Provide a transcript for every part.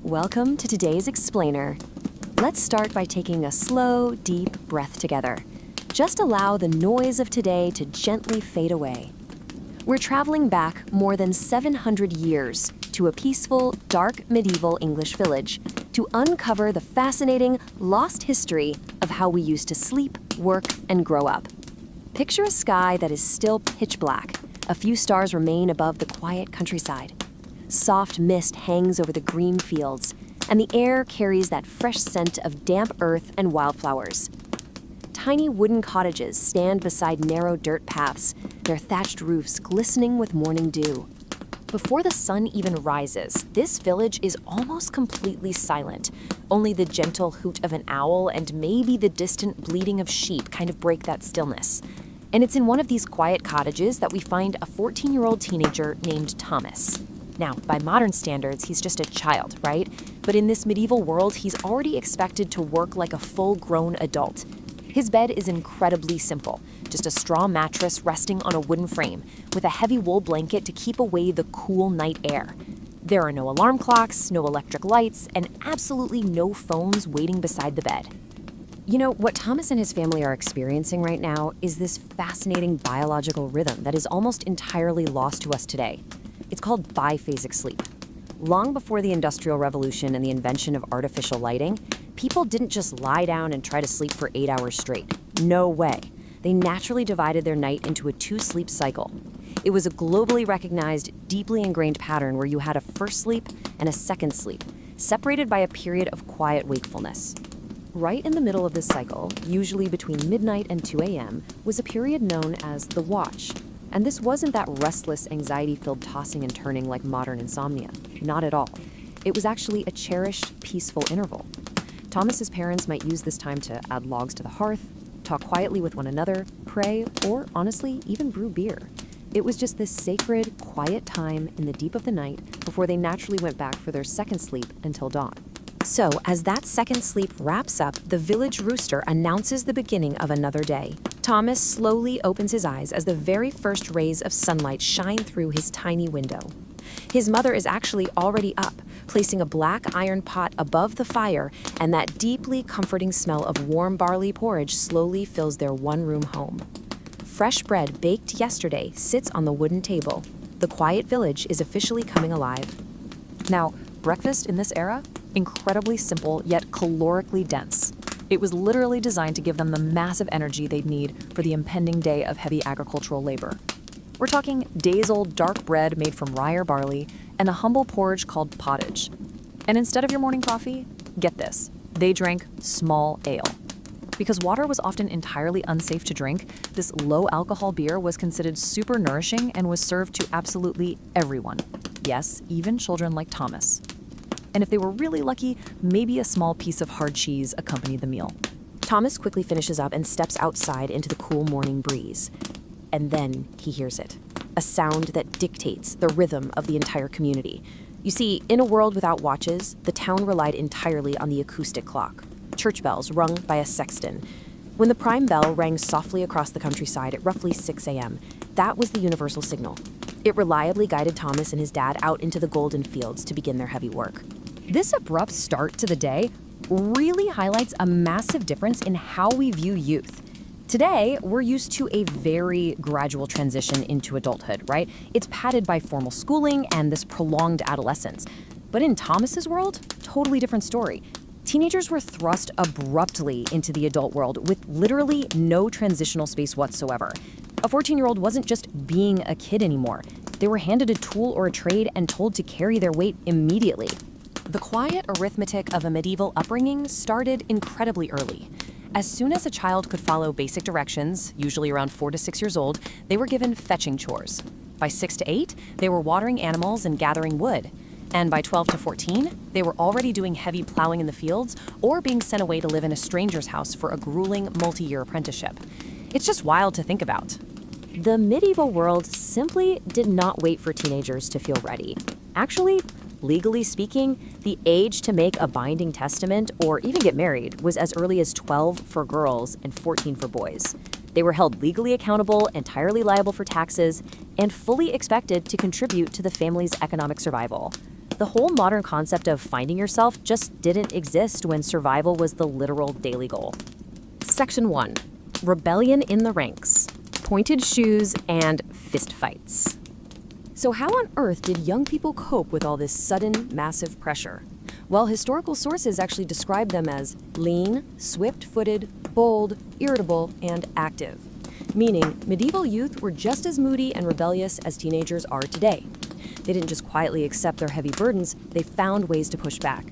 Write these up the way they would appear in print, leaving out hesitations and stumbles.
Welcome to today's Explainer. Let's start by taking a slow, deep breath together. Just allow the noise of today to gently fade away. We're traveling back more than 700 years to a peaceful, dark medieval English village to uncover the fascinating, lost history of how we used to sleep, work, and grow up. Picture a sky that is still pitch black. A few stars remain above the quiet countryside. Soft mist hangs over the green fields, and the air carries that fresh scent of damp earth and wildflowers. Tiny wooden cottages stand beside narrow dirt paths, their thatched roofs glistening with morning dew. Before the sun even rises, this village is almost completely silent. Only the gentle hoot of an owl and maybe the distant bleating of sheep kind of break that stillness. And it's in one of these quiet cottages that we find a 14-year-old teenager named Thomas. Now, by modern standards, he's just a child, right? But in this medieval world, he's already expected to work like a full-grown adult. His bed is incredibly simple, just a straw mattress resting on a wooden frame, with a heavy wool blanket to keep away the cool night air. There are no alarm clocks, no electric lights, and absolutely no phones waiting beside the bed. You know, what Thomas and his family are experiencing right now is this fascinating biological rhythm that is almost entirely lost to us today. It's called biphasic sleep. Long before the Industrial Revolution and the invention of artificial lighting, people didn't just lie down and try to sleep for 8 hours straight. No way. They naturally divided their night into a 2-sleep cycle. It was a globally recognized, deeply ingrained pattern where you had a first sleep and a second sleep, separated by a period of quiet wakefulness. Right in the middle of this cycle, usually between midnight and 2 a.m., was a period known as the watch. And this wasn't that restless, anxiety-filled tossing and turning like modern insomnia. Not at all. It was actually a cherished, peaceful interval. Thomas's parents might use this time to add logs to the hearth, talk quietly with one another, pray, or honestly, even brew beer. It was just this sacred, quiet time in the deep of the night before they naturally went back for their second sleep until dawn. So, as that second sleep wraps up, the village rooster announces the beginning of another day. Thomas slowly opens his eyes as the very first rays of sunlight shine through his tiny window. His mother is actually already up, placing a black iron pot above the fire, and that deeply comforting smell of warm barley porridge slowly fills their one-room home. Fresh bread baked yesterday sits on the wooden table. The quiet village is officially coming alive. Now, breakfast in this era? Incredibly simple, yet calorically dense. It was literally designed to give them the massive energy they'd need for the impending day of heavy agricultural labor. We're talking days-old dark bread made from rye or barley and a humble porridge called pottage. And instead of your morning coffee, get this, they drank small ale. Because water was often entirely unsafe to drink, this low-alcohol beer was considered super nourishing and was served to absolutely everyone. Yes, even children like Thomas. And if they were really lucky, maybe a small piece of hard cheese accompanied the meal. Thomas quickly finishes up and steps outside into the cool morning breeze. And then he hears it, a sound that dictates the rhythm of the entire community. You see, in a world without watches, the town relied entirely on the acoustic clock, church bells rung by a sexton. When the prime bell rang softly across the countryside at roughly 6 a.m., that was the universal signal. It reliably guided Thomas and his dad out into the golden fields to begin their heavy work. This abrupt start to the day really highlights a massive difference in how we view youth. Today, we're used to a very gradual transition into adulthood, right? It's padded by formal schooling and this prolonged adolescence. But in Thomas's world, totally different story. Teenagers were thrust abruptly into the adult world with literally no transitional space whatsoever. A 14-year-old wasn't just being a kid anymore. They were handed a tool or a trade and told to carry their weight immediately. The quiet arithmetic of a medieval upbringing started incredibly early. As soon as a child could follow basic directions, usually around 4 to 6 years old, they were given fetching chores. By 6 to 8, they were watering animals and gathering wood. And by 12 to 14, they were already doing heavy plowing in the fields or being sent away to live in a stranger's house for a grueling multi-year apprenticeship. It's just wild to think about. The medieval world simply did not wait for teenagers to feel ready. Actually, legally speaking, the age to make a binding testament or even get married was as early as 12 for girls and 14 for boys. They were held legally accountable, entirely liable for taxes, and fully expected to contribute to the family's economic survival. The whole modern concept of finding yourself just didn't exist when survival was the literal daily goal. Section 1. Rebellion in the ranks. Pointed shoes and fistfights. So how on earth did young people cope with all this sudden, massive pressure? Well, historical sources actually describe them as lean, swift-footed, bold, irritable, and active. Meaning, medieval youth were just as moody and rebellious as teenagers are today. They didn't just quietly accept their heavy burdens, they found ways to push back.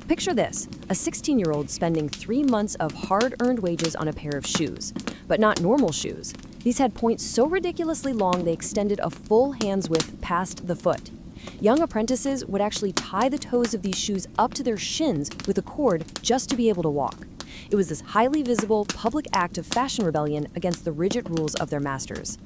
Picture this, a 16-year-old spending 3 months of hard-earned wages on a pair of shoes. But not normal shoes. These had points so ridiculously long they extended a full hand's width past the foot. Young apprentices would actually tie the toes of these shoes up to their shins with a cord just to be able to walk. It was this highly visible, public act of fashion rebellion against the rigid rules of their masters.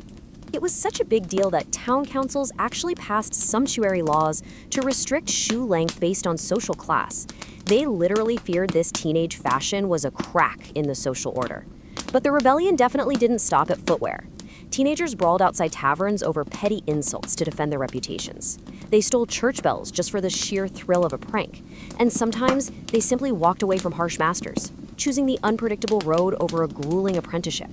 It was such a big deal that town councils actually passed sumptuary laws to restrict shoe length based on social class. They literally feared this teenage fashion was a crack in the social order. But the rebellion definitely didn't stop at footwear. Teenagers brawled outside taverns over petty insults to defend their reputations. They stole church bells just for the sheer thrill of a prank. And sometimes they simply walked away from harsh masters, choosing the unpredictable road over a grueling apprenticeship.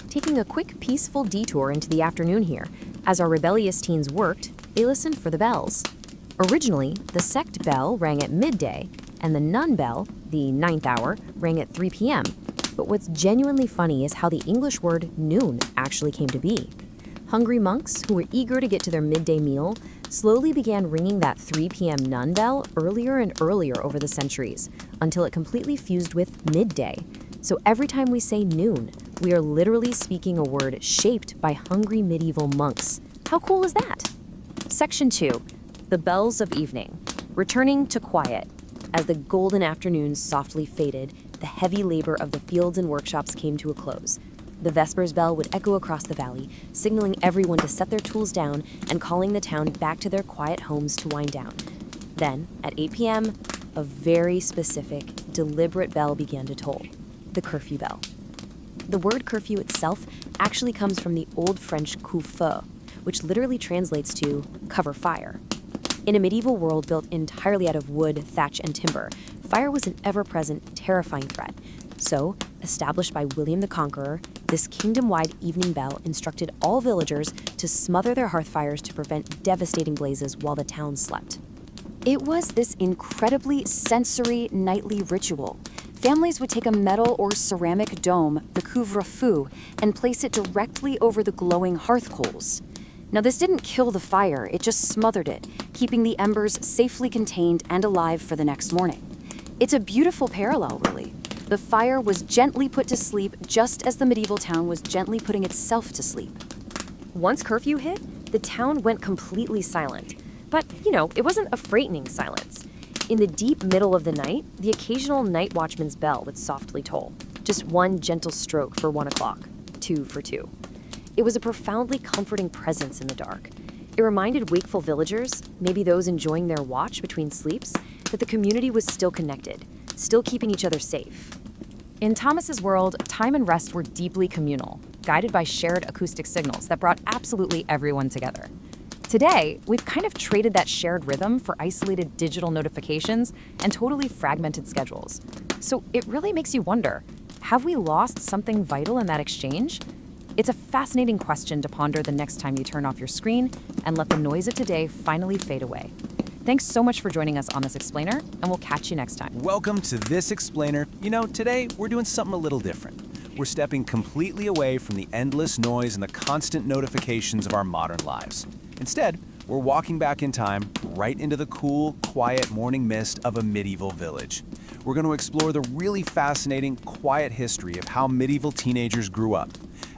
Taking a quick, peaceful detour into the afternoon here, as our rebellious teens worked, they listened for the bells. Originally, the sect bell rang at midday, and the nun bell, the 9th hour, rang at 3 p.m. But what's genuinely funny is how the English word noon actually came to be. Hungry monks, who were eager to get to their midday meal, slowly began ringing that 3 p.m. nun bell earlier and earlier over the centuries, until it completely fused with midday. So every time we say noon, we are literally speaking a word shaped by hungry medieval monks. How cool is that? Section 2. The bells of evening. Returning to quiet. As the golden afternoons softly faded, the heavy labor of the fields and workshops came to a close. The Vespers bell would echo across the valley, signaling everyone to set their tools down and calling the town back to their quiet homes to wind down. Then, at 8 p.m., a very specific, deliberate bell began to toll. The curfew bell. The word curfew itself actually comes from the Old French couvre-feu, which literally translates to cover fire. In a medieval world built entirely out of wood, thatch, and timber, fire was an ever-present, terrifying threat. So, established by William the Conqueror, this kingdom-wide evening bell instructed all villagers to smother their hearth fires to prevent devastating blazes while the town slept. It was this incredibly sensory nightly ritual. Families would take a metal or ceramic dome, the couvre-feu, and place it directly over the glowing hearth coals. Now, this didn't kill the fire, it just smothered it, keeping the embers safely contained and alive for the next morning. It's a beautiful parallel, really. The fire was gently put to sleep just as the medieval town was gently putting itself to sleep. Once curfew hit, the town went completely silent. But, it wasn't a frightening silence. In the deep middle of the night, the occasional night watchman's bell would softly toll. Just one gentle stroke for 1 o'clock, 2 for 2. It was a profoundly comforting presence in the dark. It reminded wakeful villagers, maybe those enjoying their watch between sleeps, that the community was still connected, still keeping each other safe. In Thomas's world, time and rest were deeply communal, guided by shared acoustic signals that brought absolutely everyone together. Today, we've kind of traded that shared rhythm for isolated digital notifications and totally fragmented schedules. So it really makes you wonder, have we lost something vital in that exchange? It's a fascinating question to ponder the next time you turn off your screen and let the noise of today finally fade away. Thanks so much for joining us on this Explainer, and we'll catch you next time. Welcome to This Explainer. Today we're doing something a little different. We're stepping completely away from the endless noise and the constant notifications of our modern lives. Instead, we're walking back in time, right into the cool, quiet morning mist of a medieval village. We're going to explore the really fascinating, quiet history of how medieval teenagers grew up.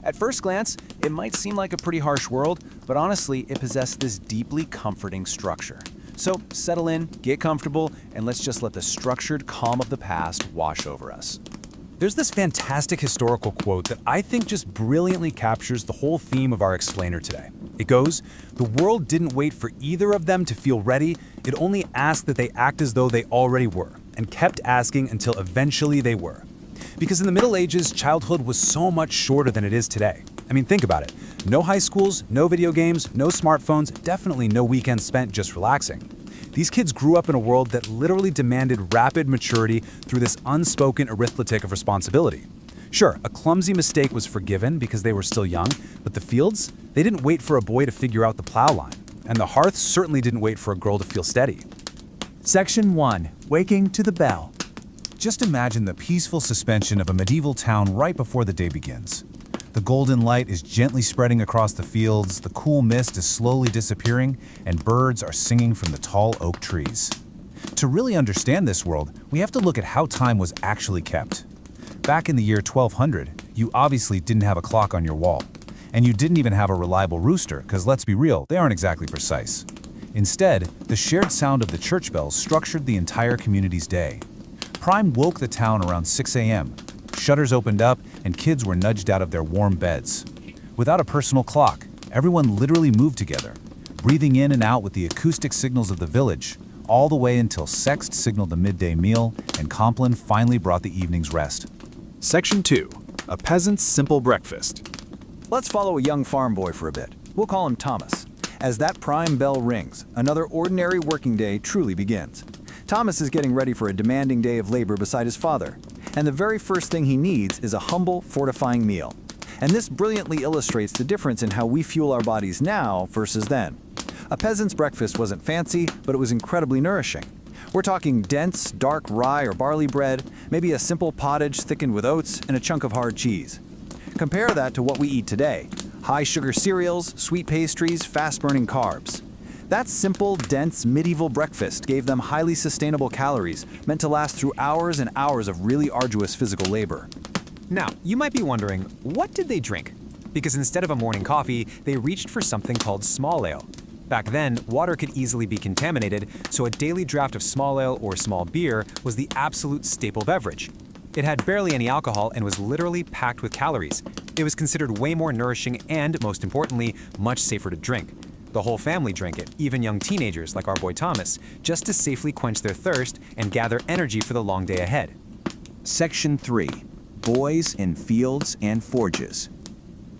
At first glance, it might seem like a pretty harsh world, but honestly, it possessed this deeply comforting structure. So settle in, get comfortable, and let's just let the structured calm of the past wash over us. There's this fantastic historical quote that I think just brilliantly captures the whole theme of our explainer today. It goes, "The world didn't wait for either of them to feel ready, it only asked that they act as though they already were, and kept asking until eventually they were." Because in the Middle Ages, childhood was so much shorter than it is today. I mean, think about it. No high schools, no video games, no smartphones, definitely no weekends spent just relaxing. These kids grew up in a world that literally demanded rapid maturity through this unspoken arithmetic of responsibility. Sure, a clumsy mistake was forgiven because they were still young, but the fields, they didn't wait for a boy to figure out the plow line. And the hearth certainly didn't wait for a girl to feel steady. Section 1. Waking to the bell. Just imagine the peaceful suspension of a medieval town right before the day begins. The golden light is gently spreading across the fields, the cool mist is slowly disappearing, and birds are singing from the tall oak trees. To really understand this world, we have to look at how time was actually kept. Back in the year 1200, you obviously didn't have a clock on your wall. And you didn't even have a reliable rooster, because let's be real, they aren't exactly precise. Instead, the shared sound of the church bells structured the entire community's day. Prime woke the town around 6 a.m. Shutters opened up, and kids were nudged out of their warm beds. Without a personal clock, everyone literally moved together, breathing in and out with the acoustic signals of the village, all the way until Sext signaled the midday meal and Compline finally brought the evening's rest. Section 2. A peasant's simple breakfast. Let's follow a young farm boy for a bit. We'll call him Thomas. As that prime bell rings, another ordinary working day truly begins. Thomas is getting ready for a demanding day of labor beside his father, and the very first thing he needs is a humble, fortifying meal. And this brilliantly illustrates the difference in how we fuel our bodies now versus then. A peasant's breakfast wasn't fancy, but it was incredibly nourishing. We're talking dense, dark rye or barley bread, maybe a simple pottage thickened with oats, and a chunk of hard cheese. Compare that to what we eat today: high-sugar cereals, sweet pastries, fast-burning carbs. That simple, dense, medieval breakfast gave them highly sustainable calories, meant to last through hours and hours of really arduous physical labor. Now, you might be wondering, what did they drink? Because instead of a morning coffee, they reached for something called small ale. Back then, water could easily be contaminated, so a daily draft of small ale or small beer was the absolute staple beverage. It had barely any alcohol and was literally packed with calories. It was considered way more nourishing and, most importantly, much safer to drink. The whole family drank it, even young teenagers like our boy Thomas, just to safely quench their thirst and gather energy for the long day ahead. Section 3. Boys in fields and forges.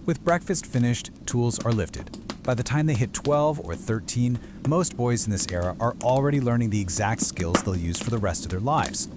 With breakfast finished, tools are lifted. By the time they hit 12 or 13, most boys in this era are already learning the exact skills they'll use for the rest of their lives.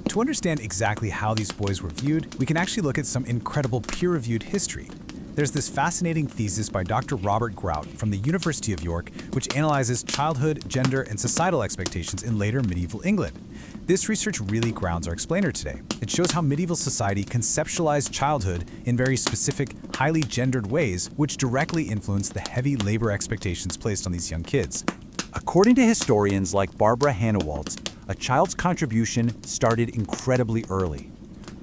To understand exactly how these boys were viewed, we can actually look at some incredible peer-reviewed history. There's this fascinating thesis by Dr. Robert Grout from the University of York, which analyzes childhood, gender, and societal expectations in later medieval England. This research really grounds our explainer today. It shows how medieval society conceptualized childhood in very specific, highly gendered ways, which directly influenced the heavy labor expectations placed on these young kids. According to historians like Barbara Hannawaltz, a child's contribution started incredibly early.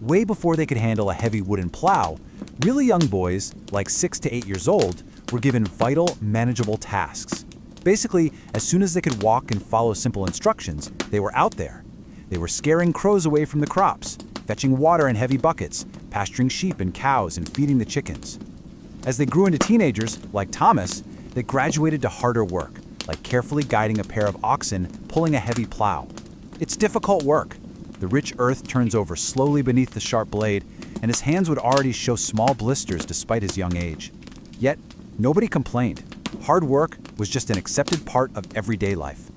Way before they could handle a heavy wooden plow, really young boys, like 6 to 8 years old, were given vital, manageable tasks. Basically, as soon as they could walk and follow simple instructions, they were out there. They were scaring crows away from the crops, fetching water in heavy buckets, pasturing sheep and cows, and feeding the chickens. As they grew into teenagers, like Thomas, they graduated to harder work, like carefully guiding a pair of oxen pulling a heavy plow. It's difficult work. The rich earth turns over slowly beneath the sharp blade, and his hands would already show small blisters despite his young age. Yet, nobody complained. Hard work was just an accepted part of everyday life.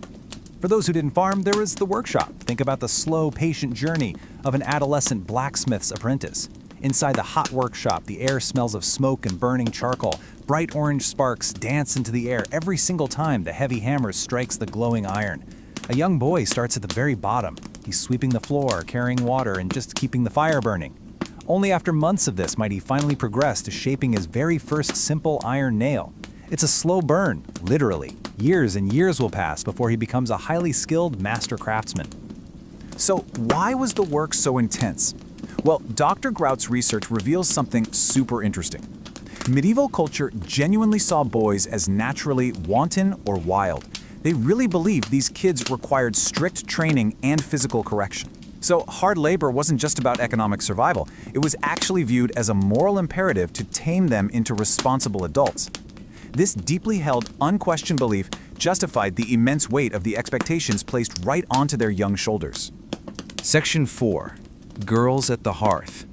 For those who didn't farm, there was the workshop. Think about the slow, patient journey of an adolescent blacksmith's apprentice. Inside the hot workshop, the air smells of smoke and burning charcoal. Bright orange sparks dance into the air every single time the heavy hammer strikes the glowing iron. A young boy starts at the very bottom. He's sweeping the floor, carrying water, and just keeping the fire burning. Only after months of this might he finally progress to shaping his very first simple iron nail. It's a slow burn, literally. Years and years will pass before he becomes a highly skilled master craftsman. So why was the work so intense? Well, Dr. Grout's research reveals something super interesting. Medieval culture genuinely saw boys as naturally wanton or wild. They really believed these kids required strict training and physical correction. So hard labor wasn't just about economic survival. It was actually viewed as a moral imperative to tame them into responsible adults. This deeply held, unquestioned belief justified the immense weight of the expectations placed right onto their young shoulders. Section 4. Girls at the hearth.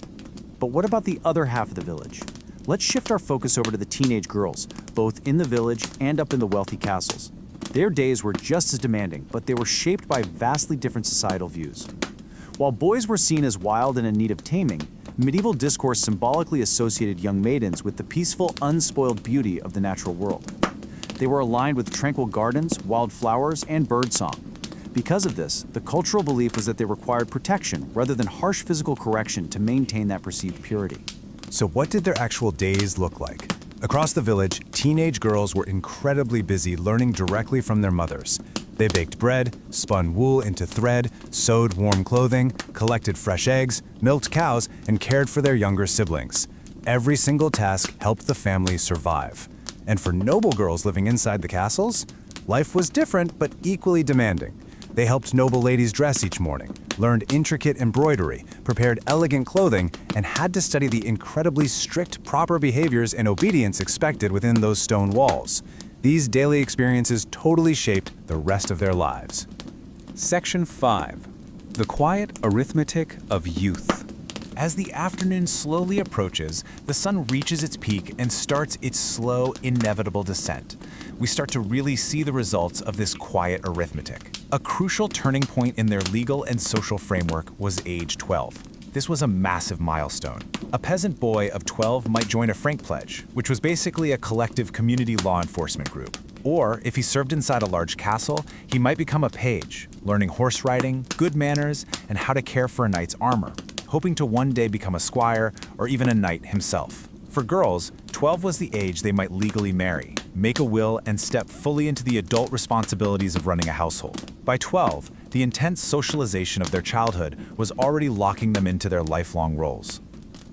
But what about the other half of the village? Let's shift our focus over to the teenage girls, both in the village and up in the wealthy castles. Their days were just as demanding, but they were shaped by vastly different societal views. While boys were seen as wild and in need of taming, medieval discourse symbolically associated young maidens with the peaceful, unspoiled beauty of the natural world. They were aligned with tranquil gardens, wild flowers, and birdsong. Because of this, the cultural belief was that they required protection rather than harsh physical correction to maintain that perceived purity. So what did their actual days look like? Across the village, teenage girls were incredibly busy learning directly from their mothers. They baked bread, spun wool into thread, sewed warm clothing, collected fresh eggs, milked cows, and cared for their younger siblings. Every single task helped the family survive. And for noble girls living inside the castles, life was different but equally demanding. They helped noble ladies dress each morning, learned intricate embroidery, prepared elegant clothing, and had to study the incredibly strict proper behaviors and obedience expected within those stone walls. These daily experiences totally shaped the rest of their lives. Section 5. The Quiet Arithmetic of Youth. As the afternoon slowly approaches, the sun reaches its peak and starts its slow, inevitable descent. We start to really see the results of this quiet arithmetic. A crucial turning point in their legal and social framework was age 12. This was a massive milestone. A peasant boy of 12 might join a Frank Pledge, which was basically a collective community law enforcement group. Or, if he served inside a large castle, he might become a page, learning horse riding, good manners, and how to care for a knight's armor, hoping to one day become a squire or even a knight himself. For girls, 12 was the age they might legally marry, make a will, and step fully into the adult responsibilities of running a household. By 12, the intense socialization of their childhood was already locking them into their lifelong roles.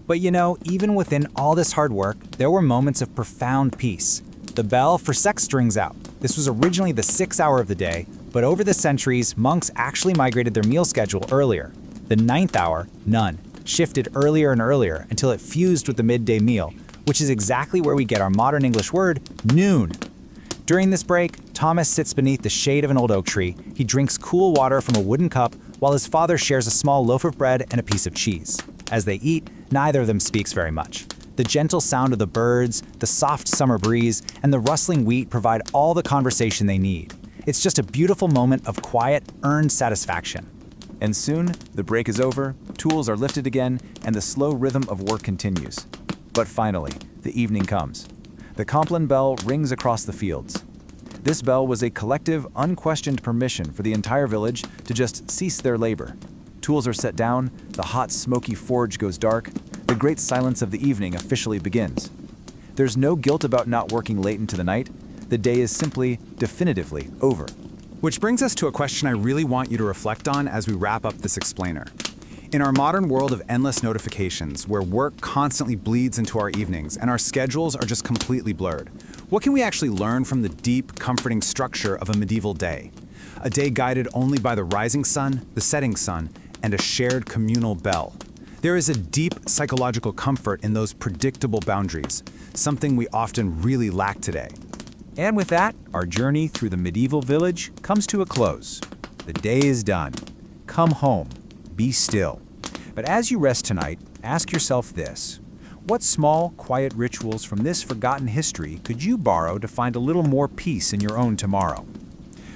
But you know, even within all this hard work, there were moments of profound peace. The bell for sex rings out. This was originally the 6th hour of the day, but over the centuries, monks actually migrated their meal schedule earlier. The 9th hour, none, shifted earlier and earlier until it fused with the midday meal, which is exactly where we get our modern English word, noon. During this break, Thomas sits beneath the shade of an old oak tree. He drinks cool water from a wooden cup while his father shares a small loaf of bread and a piece of cheese. As they eat, neither of them speaks very much. The gentle sound of the birds, the soft summer breeze, and the rustling wheat provide all the conversation they need. It's just a beautiful moment of quiet, earned satisfaction. And soon, the break is over, tools are lifted again, and the slow rhythm of work continues. But finally, the evening comes. The Compline bell rings across the fields. This bell was a collective, unquestioned permission for the entire village to just cease their labor. Tools are set down, the hot, smoky forge goes dark, the great silence of the evening officially begins. There's no guilt about not working late into the night. The day is simply, definitively over. Which brings us to a question I really want you to reflect on as we wrap up this explainer. In our modern world of endless notifications, where work constantly bleeds into our evenings and our schedules are just completely blurred, what can we actually learn from the deep, comforting structure of a medieval day? A day guided only by the rising sun, the setting sun, and a shared communal bell. There is a deep psychological comfort in those predictable boundaries, something we often really lack today. And with that, our journey through the medieval village comes to a close. The day is done. Come home. Be still. But as you rest tonight, ask yourself this. What small, quiet rituals from this forgotten history could you borrow to find a little more peace in your own tomorrow?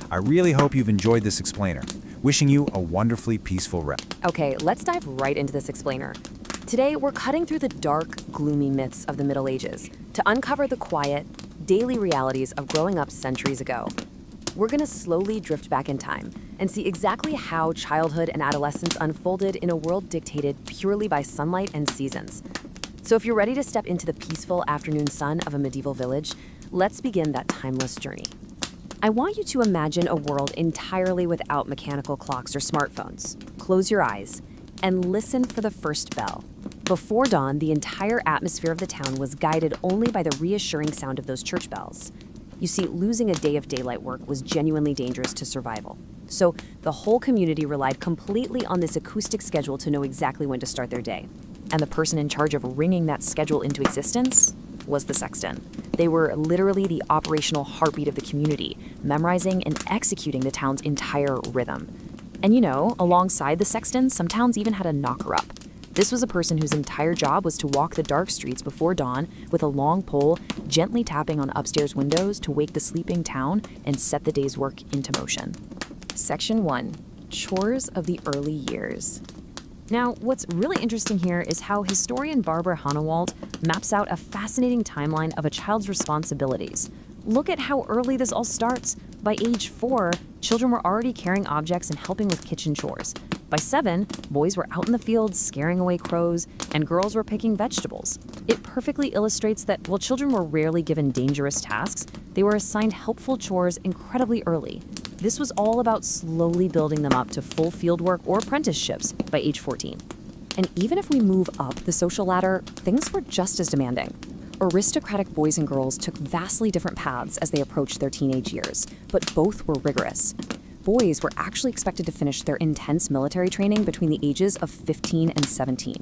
I really hope you've enjoyed this explainer. Wishing you a wonderfully peaceful rest. Okay, let's dive right into this explainer. Today, we're cutting through the dark, gloomy myths of the Middle Ages to uncover the quiet, daily realities of growing up centuries ago. We're going to slowly drift back in time and see exactly how childhood and adolescence unfolded in a world dictated purely by sunlight and seasons. So if you're ready to step into the peaceful afternoon sun of a medieval village, let's begin that timeless journey. I want you to imagine a world entirely without mechanical clocks or smartphones. Close your eyes and listen for the first bell. Before dawn, the entire atmosphere of the town was guided only by the reassuring sound of those church bells. You see, losing a day of daylight work was genuinely dangerous to survival. So the whole community relied completely on this acoustic schedule to know exactly when to start their day. And the person in charge of ringing that schedule into existence was the sexton. They were literally the operational heartbeat of the community, memorizing and executing the town's entire rhythm. And you know, alongside the sexton, some towns even had a knocker-up. This was a person whose entire job was to walk the dark streets before dawn with a long pole, gently tapping on upstairs windows to wake the sleeping town and set the day's work into motion. Section 1. Chores of the Early Years. Now, what's really interesting here is how historian Barbara Hanawalt maps out a fascinating timeline of a child's responsibilities. Look at how early this all starts. By age 4, children were already carrying objects and helping with kitchen chores. By 7, boys were out in the fields scaring away crows, and girls were picking vegetables. It perfectly illustrates that while children were rarely given dangerous tasks, they were assigned helpful chores incredibly early. This was all about slowly building them up to full fieldwork or apprenticeships by age 14. And even if we move up the social ladder, things were just as demanding. Aristocratic boys and girls took vastly different paths as they approached their teenage years, but both were rigorous. Boys were actually expected to finish their intense military training between the ages of 15 and 17.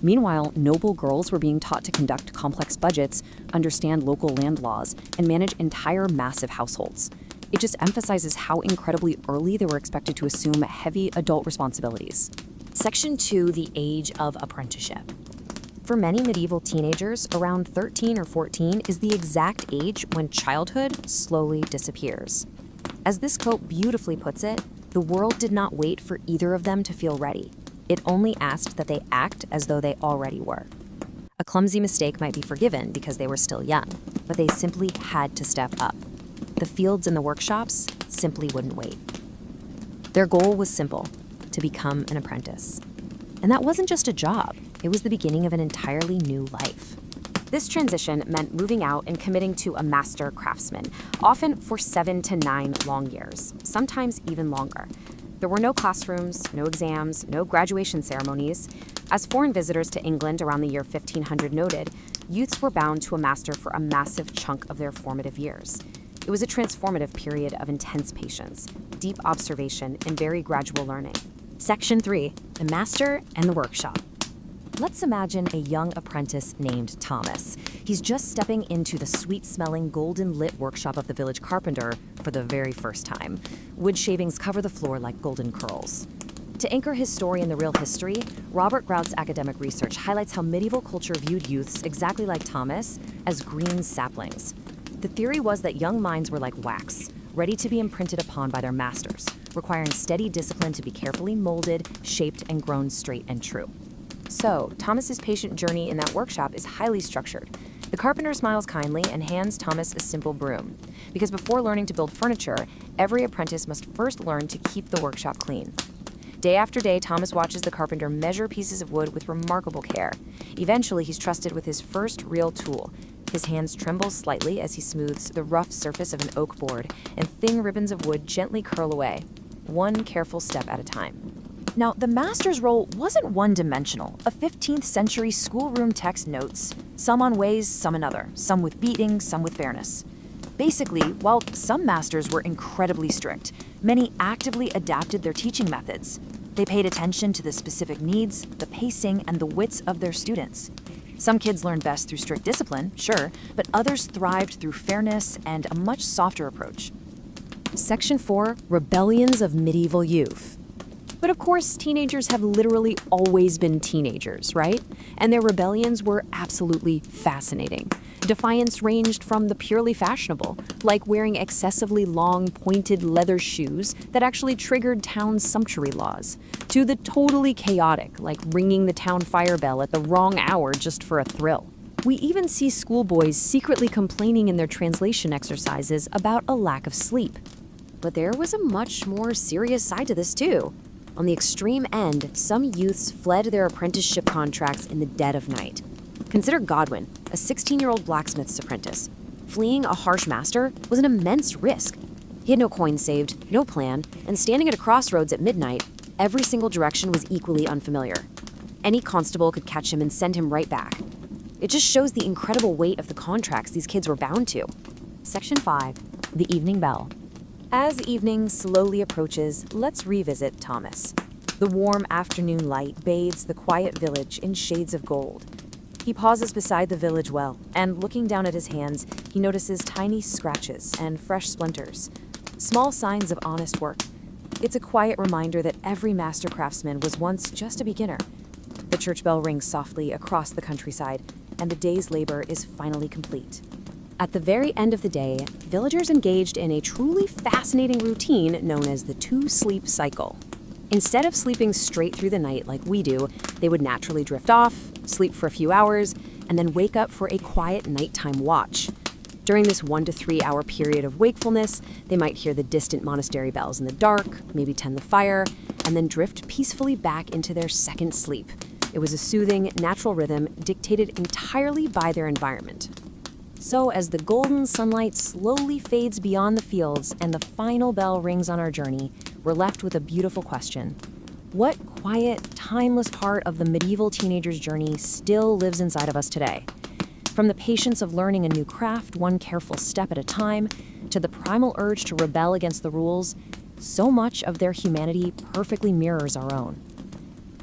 Meanwhile, noble girls were being taught to conduct complex budgets, understand local land laws, and manage entire massive households. It just emphasizes how incredibly early they were expected to assume heavy adult responsibilities. Section 2, the age of apprenticeship. For many medieval teenagers, around 13 or 14 is the exact age when childhood slowly disappears. As this quote beautifully puts it, the world did not wait for either of them to feel ready. It only asked that they act as though they already were. A clumsy mistake might be forgiven because they were still young, but they simply had to step up. The fields and the workshops simply wouldn't wait. Their goal was simple: to become an apprentice. And that wasn't just a job, it was the beginning of an entirely new life. This transition meant moving out and committing to a master craftsman, often for 7 to 9 long years, sometimes even longer. There were no classrooms, no exams, no graduation ceremonies. As foreign visitors to England around the year 1500 noted, youths were bound to a master for a massive chunk of their formative years. It was a transformative period of intense patience, deep observation, and very gradual learning. Section 3, the master and the workshop. Let's imagine a young apprentice named Thomas. He's just stepping into the sweet-smelling, golden-lit workshop of the village carpenter for the very first time. Wood shavings cover the floor like golden curls. To anchor his story in the real history, Robert Grout's academic research highlights how medieval culture viewed youths, exactly like Thomas, as green saplings. The theory was that young minds were like wax, ready to be imprinted upon by their masters, requiring steady discipline to be carefully molded, shaped, and grown straight and true. So, Thomas's patient journey in that workshop is highly structured. The carpenter smiles kindly and hands Thomas a simple broom, because before learning to build furniture, every apprentice must first learn to keep the workshop clean. Day after day, Thomas watches the carpenter measure pieces of wood with remarkable care. Eventually, he's trusted with his first real tool. His hands tremble slightly as he smooths the rough surface of an oak board, and thin ribbons of wood gently curl away, one careful step at a time. Now, the master's role wasn't one-dimensional. A 15th century schoolroom text notes, some on ways, some another, some with beating, some with fairness. Basically, while some masters were incredibly strict, many actively adapted their teaching methods. They paid attention to the specific needs, the pacing, and the wits of their students. Some kids learned best through strict discipline, sure, but others thrived through fairness and a much softer approach. Section 4, Rebellions of Medieval Youth. But of course, teenagers have literally always been teenagers, right? And their rebellions were absolutely fascinating. Defiance ranged from the purely fashionable, like wearing excessively long, pointed leather shoes that actually triggered town sumptuary laws, to the totally chaotic, like ringing the town fire bell at the wrong hour just for a thrill. We even see schoolboys secretly complaining in their translation exercises about a lack of sleep. But there was a much more serious side to this too. On the extreme end, some youths fled their apprenticeship contracts in the dead of night. Consider Godwin, a 16-year-old blacksmith's apprentice. Fleeing a harsh master was an immense risk. He had no coin saved, no plan, and standing at a crossroads at midnight, every single direction was equally unfamiliar. Any constable could catch him and send him right back. It just shows the incredible weight of the contracts these kids were bound to. Section 5, the evening bell. As evening slowly approaches, let's revisit Thomas. The warm afternoon light bathes the quiet village in shades of gold. He pauses beside the village well, and looking down at his hands, he notices tiny scratches and fresh splinters, small signs of honest work. It's a quiet reminder that every master craftsman was once just a beginner. The church bell rings softly across the countryside, and the day's labor is finally complete. At the very end of the day, villagers engaged in a truly fascinating routine known as the two-sleep cycle. Instead of sleeping straight through the night like we do, they would naturally drift off, sleep for a few hours, and then wake up for a quiet nighttime watch. During this 1 to 3 hour period of wakefulness, they might hear the distant monastery bells in the dark, maybe tend the fire, and then drift peacefully back into their second sleep. It was a soothing, natural rhythm dictated entirely by their environment. So as the golden sunlight slowly fades beyond the fields and the final bell rings on our journey, we're left with a beautiful question. What quiet, timeless part of the medieval teenager's journey still lives inside of us today? From the patience of learning a new craft one careful step at a time, to the primal urge to rebel against the rules, so much of their humanity perfectly mirrors our own.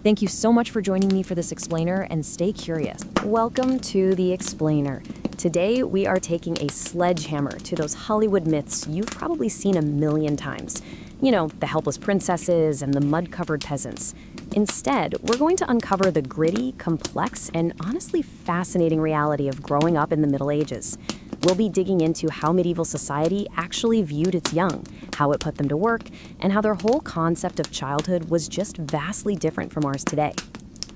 Thank you so much for joining me for this explainer, and stay curious. Welcome to the Explainer. Today, we are taking a sledgehammer to those Hollywood myths you've probably seen a million times. You know, the helpless princesses and the mud-covered peasants. Instead, we're going to uncover the gritty, complex, and honestly fascinating reality of growing up in the Middle Ages. We'll be digging into how medieval society actually viewed its young, how it put them to work, and how their whole concept of childhood was just vastly different from ours today.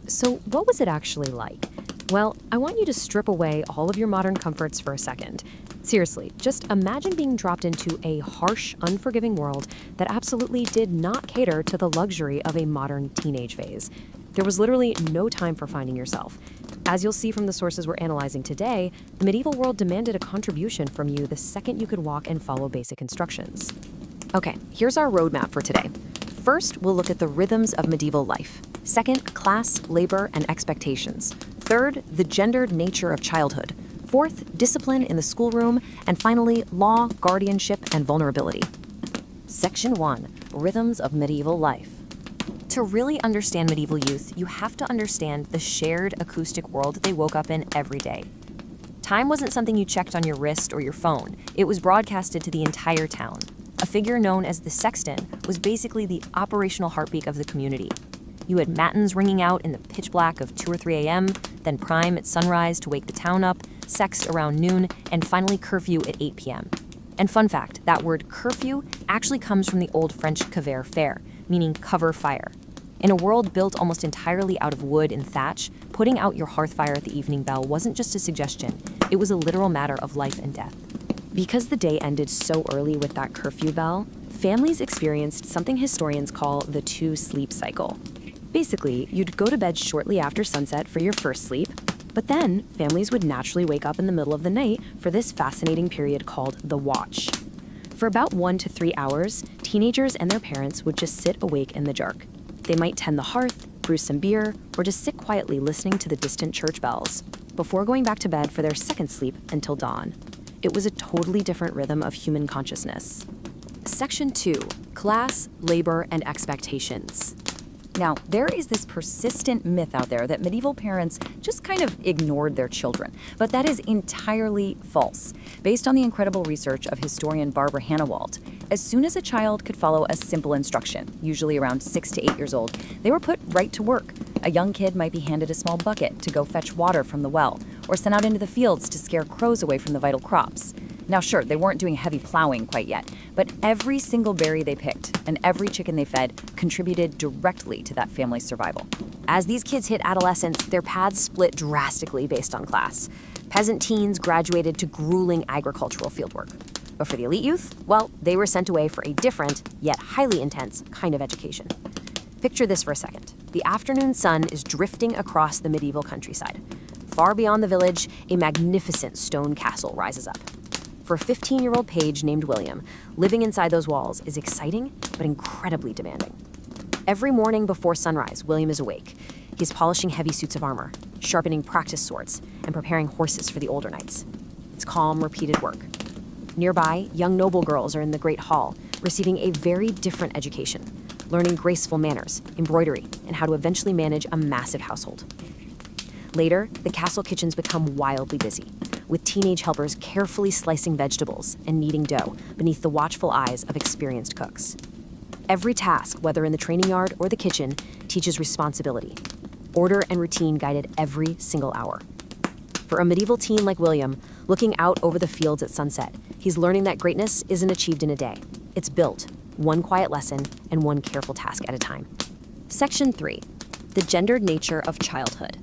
So what was it actually like? Well, I want you to strip away all of your modern comforts for a second. Seriously, just imagine being dropped into a harsh, unforgiving world that absolutely did not cater to the luxury of a modern teenage phase. There was literally no time for finding yourself. As you'll see from the sources we're analyzing today, the medieval world demanded a contribution from you the second you could walk and follow basic instructions. Okay, here's our roadmap for today. First, we'll look at the rhythms of medieval life. Second, class, labor, and expectations. Third, the gendered nature of childhood. Fourth, discipline in the schoolroom. And finally, law, guardianship, and vulnerability. Section 1, Rhythms of Medieval Life. To really understand medieval youth, you have to understand the shared acoustic world they woke up in every day. Time wasn't something you checked on your wrist or your phone. It was broadcasted to the entire town. A figure known as the sexton was basically the operational heartbeat of the community. You had matins ringing out in the pitch black of 2 or 3 a.m., then prime at sunrise to wake the town up, sext around noon, and finally curfew at 8 p.m. And fun fact, that word curfew actually comes from the old French couvert faire, meaning cover fire. In a world built almost entirely out of wood and thatch, putting out your hearth fire at the evening bell wasn't just a suggestion, it was a literal matter of life and death. Because the day ended so early with that curfew bell, families experienced something historians call the two-sleep cycle. Basically, you'd go to bed shortly after sunset for your first sleep, but then families would naturally wake up in the middle of the night for this fascinating period called the watch. For about 1 to 3 hours, teenagers and their parents would just sit awake in the dark. They might tend the hearth, brew some beer, or just sit quietly listening to the distant church bells, before going back to bed for their second sleep until dawn. It was a totally different rhythm of human consciousness. Section 2, Class, Labor, and Expectations. Now, there is this persistent myth out there that medieval parents just kind of ignored their children, but that is entirely false. Based on the incredible research of historian Barbara Hannawalt, as soon as a child could follow a simple instruction, usually around 6 to 8 years old, they were put right to work. A young kid might be handed a small bucket to go fetch water from the well, or sent out into the fields to scare crows away from the vital crops. Now sure, they weren't doing heavy plowing quite yet, but every single berry they picked and every chicken they fed contributed directly to that family's survival. As these kids hit adolescence, their paths split drastically based on class. Peasant teens graduated to grueling agricultural fieldwork. But for the elite youth, well, they were sent away for a different, yet highly intense, kind of education. Picture this for a second. The afternoon sun is drifting across the medieval countryside. Far beyond the village, a magnificent stone castle rises up. For a 15-year-old page named William, living inside those walls is exciting, but incredibly demanding. Every morning before sunrise, William is awake. He's polishing heavy suits of armor, sharpening practice swords, and preparing horses for the older knights. It's calm, repeated work. Nearby, young noble girls are in the great hall, receiving a very different education, learning graceful manners, embroidery, and how to eventually manage a massive household. Later, the castle kitchens become wildly busy, with teenage helpers carefully slicing vegetables and kneading dough beneath the watchful eyes of experienced cooks. Every task, whether in the training yard or the kitchen, teaches responsibility. Order and routine guided every single hour. For a medieval teen like William, looking out over the fields at sunset, he's learning that greatness isn't achieved in a day. It's built, one quiet lesson and one careful task at a time. Section 3. The gendered nature of childhood.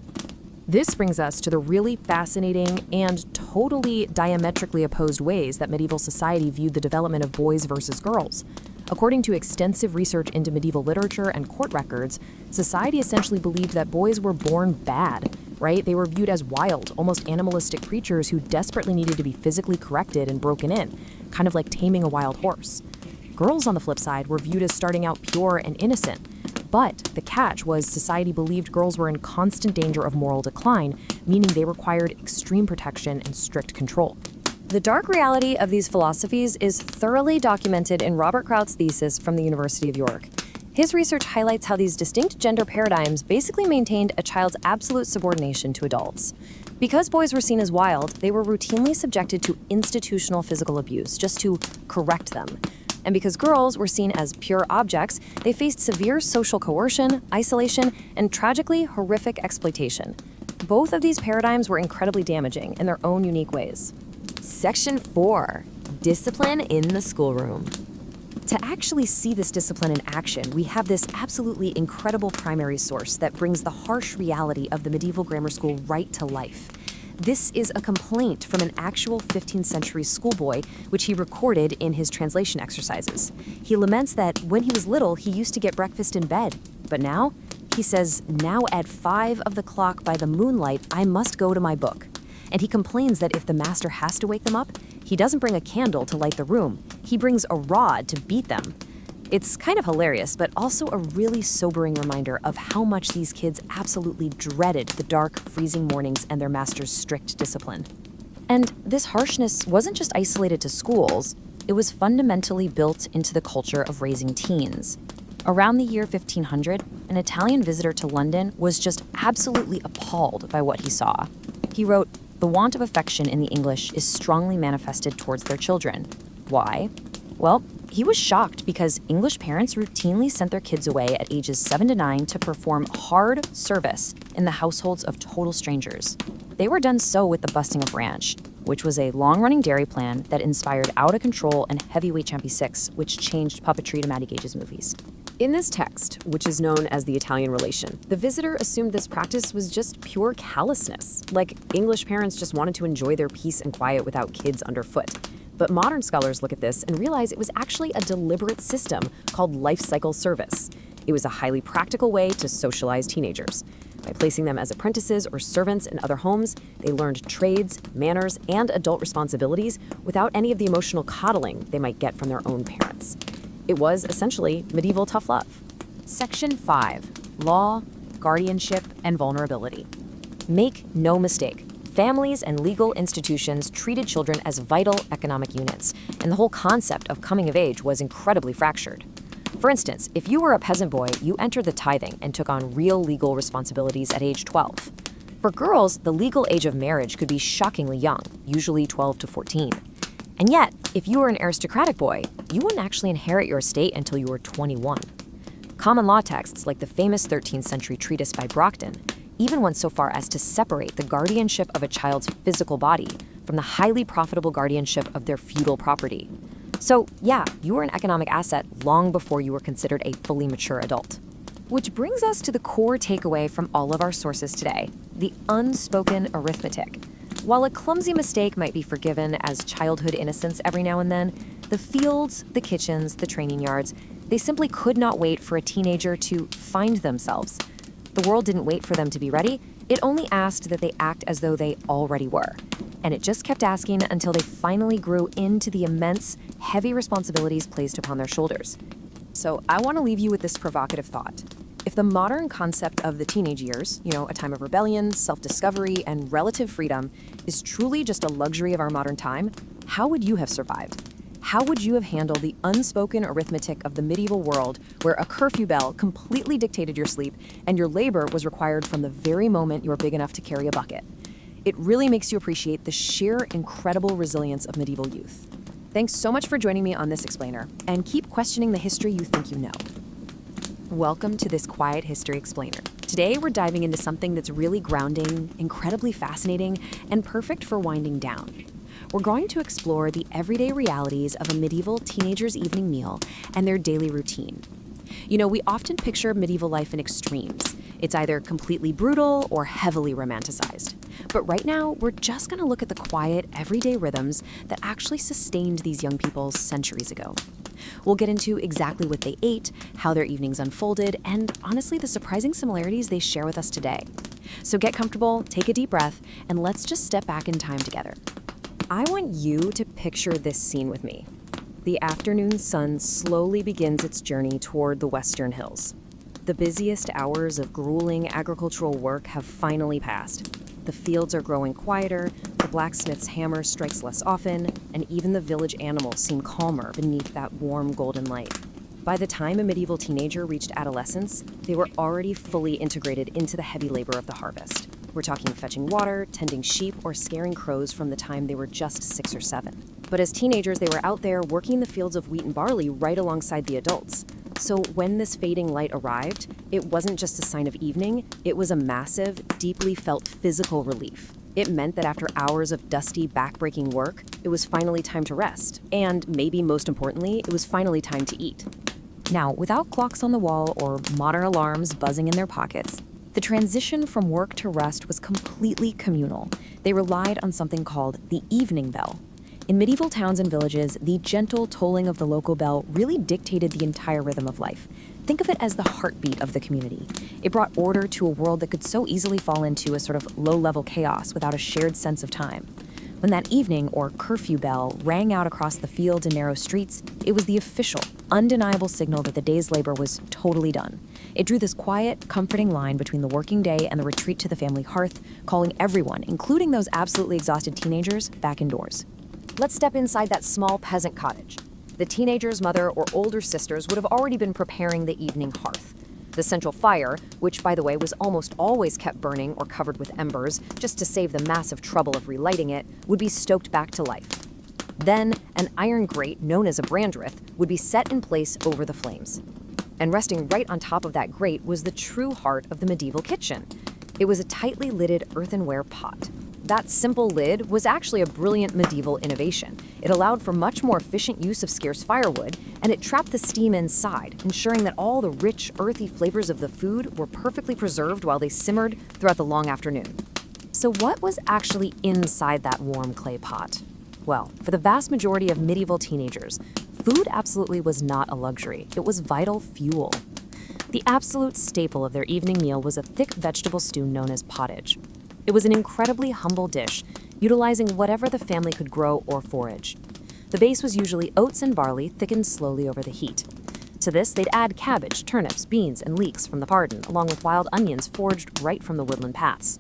This brings us to the really fascinating and totally diametrically opposed ways that medieval society viewed the development of boys versus girls. According to extensive research into medieval literature and court records, society essentially believed that boys were born bad, right? They were viewed as wild, almost animalistic creatures who desperately needed to be physically corrected and broken in, kind of like taming a wild horse. Girls, on the flip side, were viewed as starting out pure and innocent. But the catch was society believed girls were in constant danger of moral decline, meaning they required extreme protection and strict control. The dark reality of these philosophies is thoroughly documented in Robert Kraut's thesis from the University of York. His research highlights how these distinct gender paradigms basically maintained a child's absolute subordination to adults. Because boys were seen as wild, they were routinely subjected to institutional physical abuse just to correct them. And because girls were seen as pure objects, they faced severe social coercion, isolation, and tragically horrific exploitation. Both of these paradigms were incredibly damaging in their own unique ways. Section 4. Discipline in the schoolroom. To actually see this discipline in action, we have this absolutely incredible primary source that brings the harsh reality of the medieval grammar school right to life. This is a complaint from an actual 15th century schoolboy, which he recorded in his translation exercises. He laments that when he was little, he used to get breakfast in bed. But now, he says, now at 5 of the clock by the moonlight, I must go to my book. And he complains that if the master has to wake them up, he doesn't bring a candle to light the room. He brings a rod to beat them. It's kind of hilarious, but also a really sobering reminder of how much these kids absolutely dreaded the dark, freezing mornings and their master's strict discipline. And this harshness wasn't just isolated to schools, it was fundamentally built into the culture of raising teens. Around the year 1500, an Italian visitor to London was just absolutely appalled by what he saw. He wrote, "The want of affection in the English is strongly manifested towards their children. Why? Well, he was shocked because English parents routinely sent their kids away at ages 7 to 9 to perform hard service in the households of total strangers. They were done so with the busting of ranch, which was a long-running dairy plan that inspired Out of Control and Heavyweight Champion 6, which changed puppetry to Matty Gage's movies." In this text, which is known as the Italian relation, the visitor assumed this practice was just pure callousness, like English parents just wanted to enjoy their peace and quiet without kids underfoot. But modern scholars look at this and realize it was actually a deliberate system called life cycle service. It was a highly practical way to socialize teenagers. By placing them as apprentices or servants in other homes, they learned trades, manners, and adult responsibilities without any of the emotional coddling they might get from their own parents. It was essentially medieval tough love. Section 5. Law, guardianship, and vulnerability. Make no mistake, families and legal institutions treated children as vital economic units, and the whole concept of coming of age was incredibly fractured. For instance, if you were a peasant boy, you entered the tithing and took on real legal responsibilities at age 12. For girls, the legal age of marriage could be shockingly young, usually 12 to 14. And yet, if you were an aristocratic boy, you wouldn't actually inherit your estate until you were 21. Common law texts, like the famous 13th century treatise by Brockton, even went so far as to separate the guardianship of a child's physical body from the highly profitable guardianship of their feudal property. So, yeah, you were an economic asset long before you were considered a fully mature adult. Which brings us to the core takeaway from all of our sources today, the unspoken arithmetic. While a clumsy mistake might be forgiven as childhood innocence every now and then, the fields, the kitchens, the training yards, they simply could not wait for a teenager to find themselves. The world didn't wait for them to be ready, it only asked that they act as though they already were. And it just kept asking until they finally grew into the immense, heavy responsibilities placed upon their shoulders. So I want to leave you with this provocative thought. If the modern concept of the teenage years, a time of rebellion, self-discovery, and relative freedom, is truly just a luxury of our modern time, how would you have survived? How would you have handled the unspoken arithmetic of the medieval world where a curfew bell completely dictated your sleep and your labor was required from the very moment you were big enough to carry a bucket? It really makes you appreciate the sheer incredible resilience of medieval youth. Thanks so much for joining me on this explainer, and keep questioning the history you think you know. Welcome to this Quiet History Explainer. Today we're diving into something that's really grounding, incredibly fascinating, and perfect for winding down. We're going to explore the everyday realities of a medieval teenager's evening meal and their daily routine. You know, we often picture medieval life in extremes. It's either completely brutal or heavily romanticized. But right now, we're just going to look at the quiet, everyday rhythms that actually sustained these young people centuries ago. We'll get into exactly what they ate, how their evenings unfolded, and honestly, the surprising similarities they share with us today. So get comfortable, take a deep breath, and let's just step back in time together. I want you to picture this scene with me. The afternoon sun slowly begins its journey toward the western hills. The busiest hours of grueling agricultural work have finally passed. The fields are growing quieter, the blacksmith's hammer strikes less often, and even the village animals seem calmer beneath that warm golden light. By the time a medieval teenager reached adolescence, they were already fully integrated into the heavy labor of the harvest. We're talking fetching water, tending sheep, or scaring crows from the time they were just 6 or 7. But as teenagers, they were out there working the fields of wheat and barley right alongside the adults. So when this fading light arrived, it wasn't just a sign of evening, it was a massive, deeply felt physical relief. It meant that after hours of dusty, back-breaking work, it was finally time to rest. And maybe most importantly, it was finally time to eat. Now, without clocks on the wall or modern alarms buzzing in their pockets, the transition from work to rest was completely communal. They relied on something called the evening bell. In medieval towns and villages, the gentle tolling of the local bell really dictated the entire rhythm of life. Think of it as the heartbeat of the community. It brought order to a world that could so easily fall into a sort of low-level chaos without a shared sense of time. When that evening, or curfew bell, rang out across the fields and narrow streets, it was the official, undeniable signal that the day's labor was totally done. It drew this quiet, comforting line between the working day and the retreat to the family hearth, calling everyone, including those absolutely exhausted teenagers, back indoors. Let's step inside that small peasant cottage. The teenager's mother or older sisters would have already been preparing the evening hearth. The central fire, which by the way was almost always kept burning or covered with embers just to save the massive trouble of relighting it, would be stoked back to life. Then, an iron grate known as a brandreth would be set in place over the flames. And resting right on top of that grate was the true heart of the medieval kitchen. It was a tightly lidded earthenware pot. That simple lid was actually a brilliant medieval innovation. It allowed for much more efficient use of scarce firewood, and it trapped the steam inside, ensuring that all the rich, earthy flavors of the food were perfectly preserved while they simmered throughout the long afternoon. So what was actually inside that warm clay pot? Well, for the vast majority of medieval teenagers, food absolutely was not a luxury. It was vital fuel. The absolute staple of their evening meal was a thick vegetable stew known as pottage. It was an incredibly humble dish, utilizing whatever the family could grow or forage. The base was usually oats and barley thickened slowly over the heat. To this, they'd add cabbage, turnips, beans, and leeks from the pardon, along with wild onions foraged right from the woodland paths.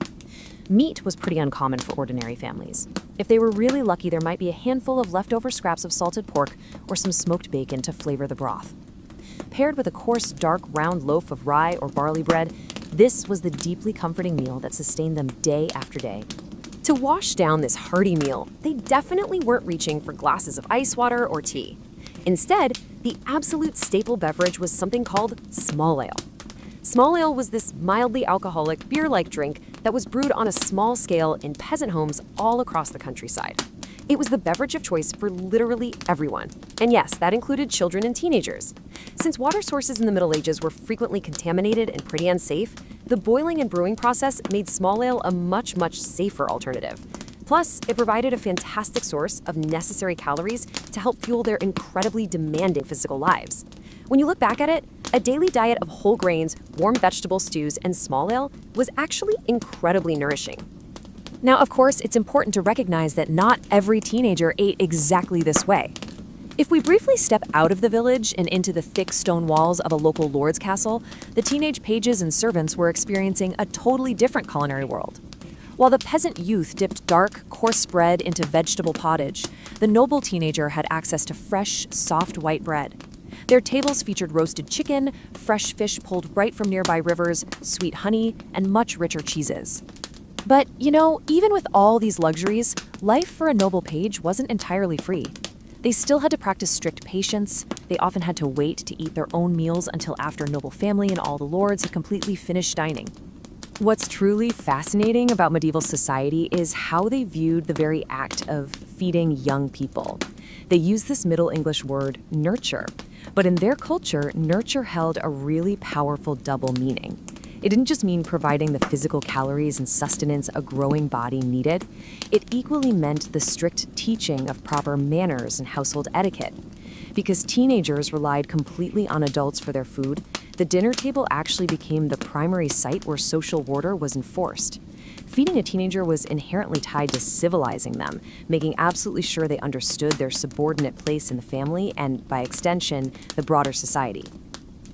Meat was pretty uncommon for ordinary families. If they were really lucky, there might be a handful of leftover scraps of salted pork or some smoked bacon to flavor the broth. Paired with a coarse, dark, round loaf of rye or barley bread, this was the deeply comforting meal that sustained them day after day. To wash down this hearty meal, they definitely weren't reaching for glasses of ice water or tea. Instead, the absolute staple beverage was something called small ale. Small ale was this mildly alcoholic, beer-like drink that was brewed on a small scale in peasant homes all across the countryside. It was the beverage of choice for literally everyone. And yes, that included children and teenagers. Since water sources in the Middle Ages were frequently contaminated and pretty unsafe, the boiling and brewing process made small ale a much safer alternative. Plus, it provided a fantastic source of necessary calories to help fuel their incredibly demanding physical lives. When you look back at it, a daily diet of whole grains, warm vegetable stews, and small ale was actually incredibly nourishing. Now, of course, it's important to recognize that not every teenager ate exactly this way. If we briefly step out of the village and into the thick stone walls of a local lord's castle, the teenage pages and servants were experiencing a totally different culinary world. While the peasant youth dipped dark, coarse bread into vegetable pottage, the noble teenager had access to fresh, soft white bread. Their tables featured roasted chicken, fresh fish pulled right from nearby rivers, sweet honey, and much richer cheeses. But, you know, even with all these luxuries, life for a noble page wasn't entirely free. They still had to practice strict patience. They often had to wait to eat their own meals until after noble family and all the lords had completely finished dining. What's truly fascinating about medieval society is how they viewed the very act of feeding young people. They used this Middle English word, nurture, but in their culture, nurture held a really powerful double meaning. It didn't just mean providing the physical calories and sustenance a growing body needed. It equally meant the strict teaching of proper manners and household etiquette. Because teenagers relied completely on adults for their food, the dinner table actually became the primary site where social order was enforced. Feeding a teenager was inherently tied to civilizing them, making absolutely sure they understood their subordinate place in the family and, by extension, the broader society.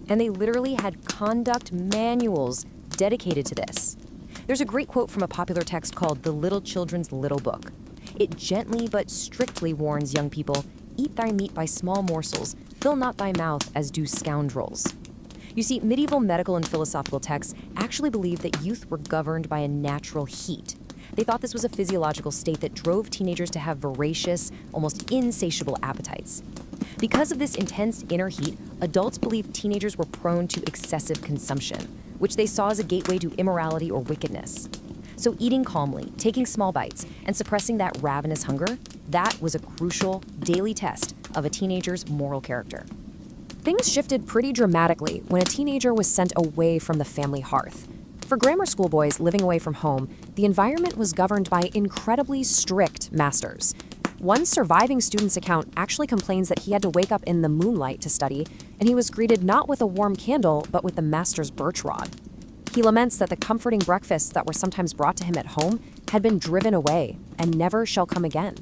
And they literally had conduct manuals dedicated to this. There's a great quote from a popular text called The Little Children's Little Book. It gently but strictly warns young people, "Eat thy meat by small morsels, fill not thy mouth as do scoundrels." You see, medieval medical and philosophical texts actually believed that youth were governed by a natural heat. They thought this was a physiological state that drove teenagers to have voracious, almost insatiable appetites. Because of this intense inner heat, adults believed teenagers were prone to excessive consumption, which they saw as a gateway to immorality or wickedness. So eating calmly, taking small bites, and suppressing that ravenous hunger, that was a crucial daily test of a teenager's moral character. Things shifted pretty dramatically when a teenager was sent away from the family hearth. For grammar school boys living away from home, the environment was governed by incredibly strict masters. One surviving student's account actually complains that he had to wake up in the moonlight to study, and he was greeted not with a warm candle, but with the master's birch rod. He laments that the comforting breakfasts that were sometimes brought to him at home had been driven away and never shall come again.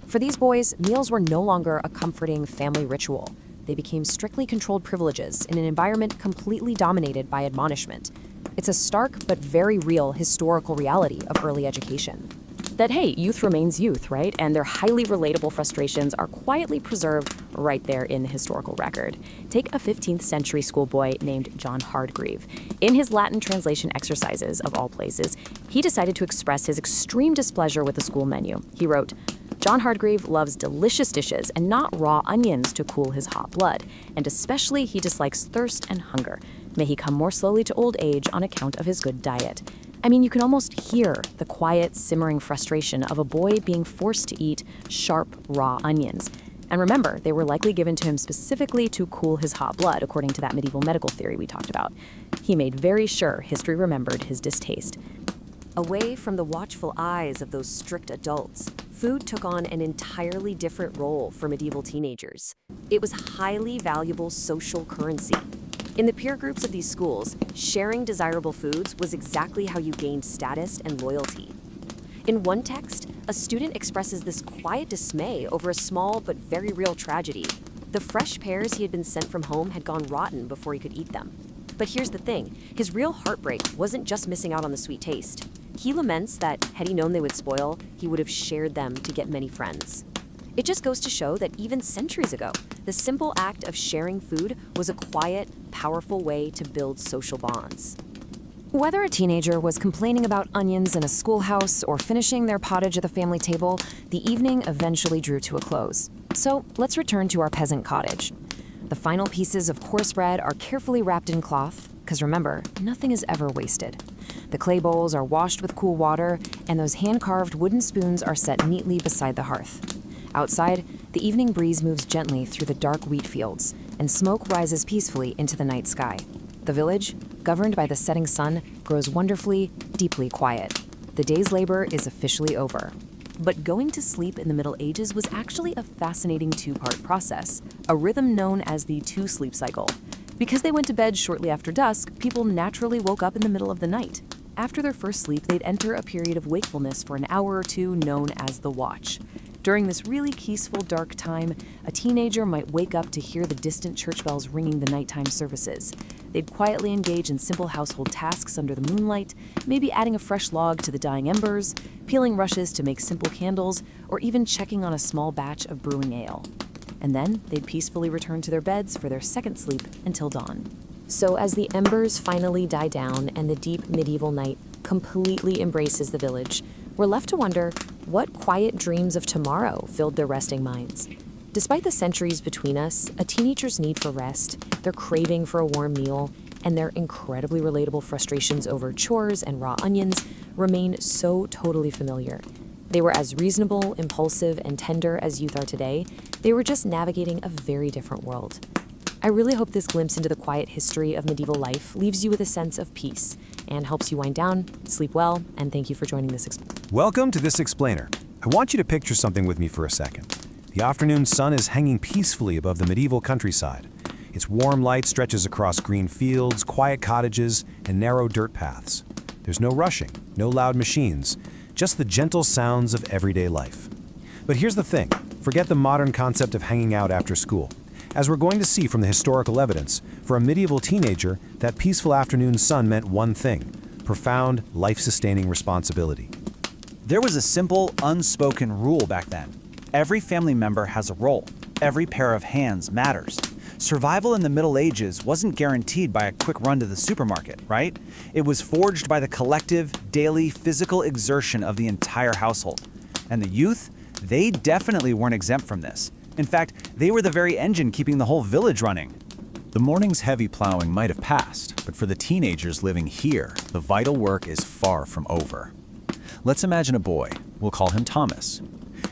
For these boys, meals were no longer a comforting family ritual. They became strictly controlled privileges in an environment completely dominated by admonishment. It's a stark but very real historical reality of early education. That, hey, youth remains youth, right? And their highly relatable frustrations are quietly preserved right there in the historical record. Take a 15th century schoolboy named John Hardgreave. In his Latin translation exercises, of all places, he decided to express his extreme displeasure with the school menu. He wrote, "John Hardgreave loves delicious dishes and not raw onions to cool his hot blood, and especially he dislikes thirst and hunger. May he come more slowly to old age on account of his good diet." I mean, you can almost hear the quiet, simmering frustration of a boy being forced to eat sharp, raw onions. And remember, they were likely given to him specifically to cool his hot blood, according to that medieval medical theory we talked about. He made very sure history remembered his distaste. Away from the watchful eyes of those strict adults, food took on an entirely different role for medieval teenagers. It was highly valuable social currency. In the peer groups of these schools, sharing desirable foods was exactly how you gained status and loyalty. In one text, a student expresses this quiet dismay over a small but very real tragedy. The fresh pears he had been sent from home had gone rotten before he could eat them. But here's the thing, his real heartbreak wasn't just missing out on the sweet taste. He laments that, had he known they would spoil, he would have shared them to get many friends. It just goes to show that even centuries ago, the simple act of sharing food was a quiet, powerful way to build social bonds. Whether a teenager was complaining about onions in a schoolhouse or finishing their pottage at the family table, the evening eventually drew to a close. So let's return to our peasant cottage. The final pieces of coarse bread are carefully wrapped in cloth, because remember, nothing is ever wasted. The clay bowls are washed with cool water, and those hand-carved wooden spoons are set neatly beside the hearth. Outside, the evening breeze moves gently through the dark wheat fields, and smoke rises peacefully into the night sky. The village, governed by the setting sun, grows wonderfully, deeply quiet. The day's labor is officially over. But going to sleep in the Middle Ages was actually a fascinating two-part process, a rhythm known as the two-sleep cycle. Because they went to bed shortly after dusk, people naturally woke up in the middle of the night. After their first sleep, they'd enter a period of wakefulness for an hour or two known as the watch. During this really peaceful, dark time, a teenager might wake up to hear the distant church bells ringing the nighttime services. They'd quietly engage in simple household tasks under the moonlight, maybe adding a fresh log to the dying embers, peeling rushes to make simple candles, or even checking on a small batch of brewing ale. And then they'd peacefully return to their beds for their second sleep until dawn. So as the embers finally die down and the deep medieval night completely embraces the village, we're left to wonder what quiet dreams of tomorrow filled their resting minds. Despite the centuries between us, a teenager's need for rest, their craving for a warm meal, and their incredibly relatable frustrations over chores and raw onions remain so totally familiar. They were as reasonable, impulsive, and tender as youth are today. They were just navigating a very different world. I really hope this glimpse into the quiet history of medieval life leaves you with a sense of peace and helps you wind down, sleep well, and thank you for joining this. Welcome to This Explainer. I want you to picture something with me for a second. The afternoon sun is hanging peacefully above the medieval countryside. Its warm light stretches across green fields, quiet cottages, and narrow dirt paths. There's no rushing, no loud machines, just the gentle sounds of everyday life. But here's the thing, forget the modern concept of hanging out after school. As we're going to see from the historical evidence, for a medieval teenager, that peaceful afternoon sun meant one thing: profound, life-sustaining responsibility. There was a simple, unspoken rule back then. Every family member has a role. Every pair of hands matters. Survival in the Middle Ages wasn't guaranteed by a quick run to the supermarket, right? It was forged by the collective, daily, physical exertion of the entire household. And the youth, they definitely weren't exempt from this. In fact, they were the very engine keeping the whole village running. The morning's heavy plowing might have passed, but for the teenagers living here, the vital work is far from over. Let's imagine a boy. We'll call him Thomas.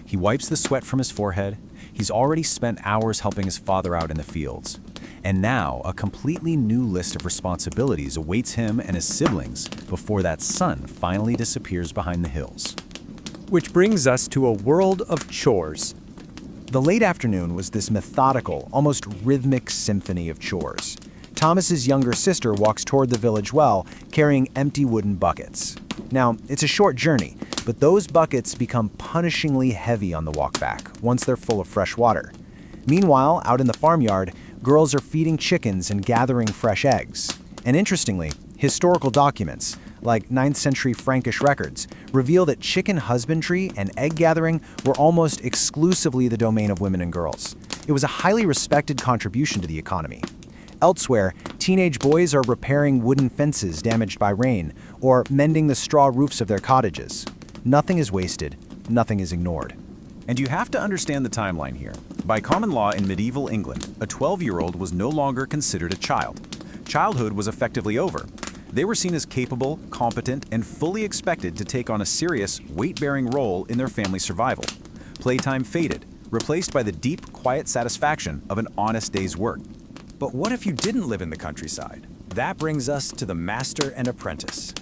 He wipes the sweat from his forehead. He's already spent hours helping his father out in the fields. And now, a completely new list of responsibilities awaits him and his siblings before that sun finally disappears behind the hills. Which brings us to a world of chores. The late afternoon was this methodical, almost rhythmic symphony of chores. Thomas's younger sister walks toward the village well, carrying empty wooden buckets. Now, it's a short journey, but those buckets become punishingly heavy on the walk back once they're full of fresh water. Meanwhile, out in the farmyard, girls are feeding chickens and gathering fresh eggs. And interestingly, historical documents, like 9th century Frankish records, reveal that chicken husbandry and egg gathering were almost exclusively the domain of women and girls. It was a highly respected contribution to the economy. Elsewhere, teenage boys are repairing wooden fences damaged by rain or mending the straw roofs of their cottages. Nothing is wasted, nothing is ignored. And you have to understand the timeline here. By common law in medieval England, a 12-year-old was no longer considered a child. Childhood was effectively over. They were seen as capable, competent, and fully expected to take on a serious, weight-bearing role in their family survival. Playtime faded, replaced by the deep, quiet satisfaction of an honest day's work. But what if you didn't live in the countryside? That brings us to the master and apprentice.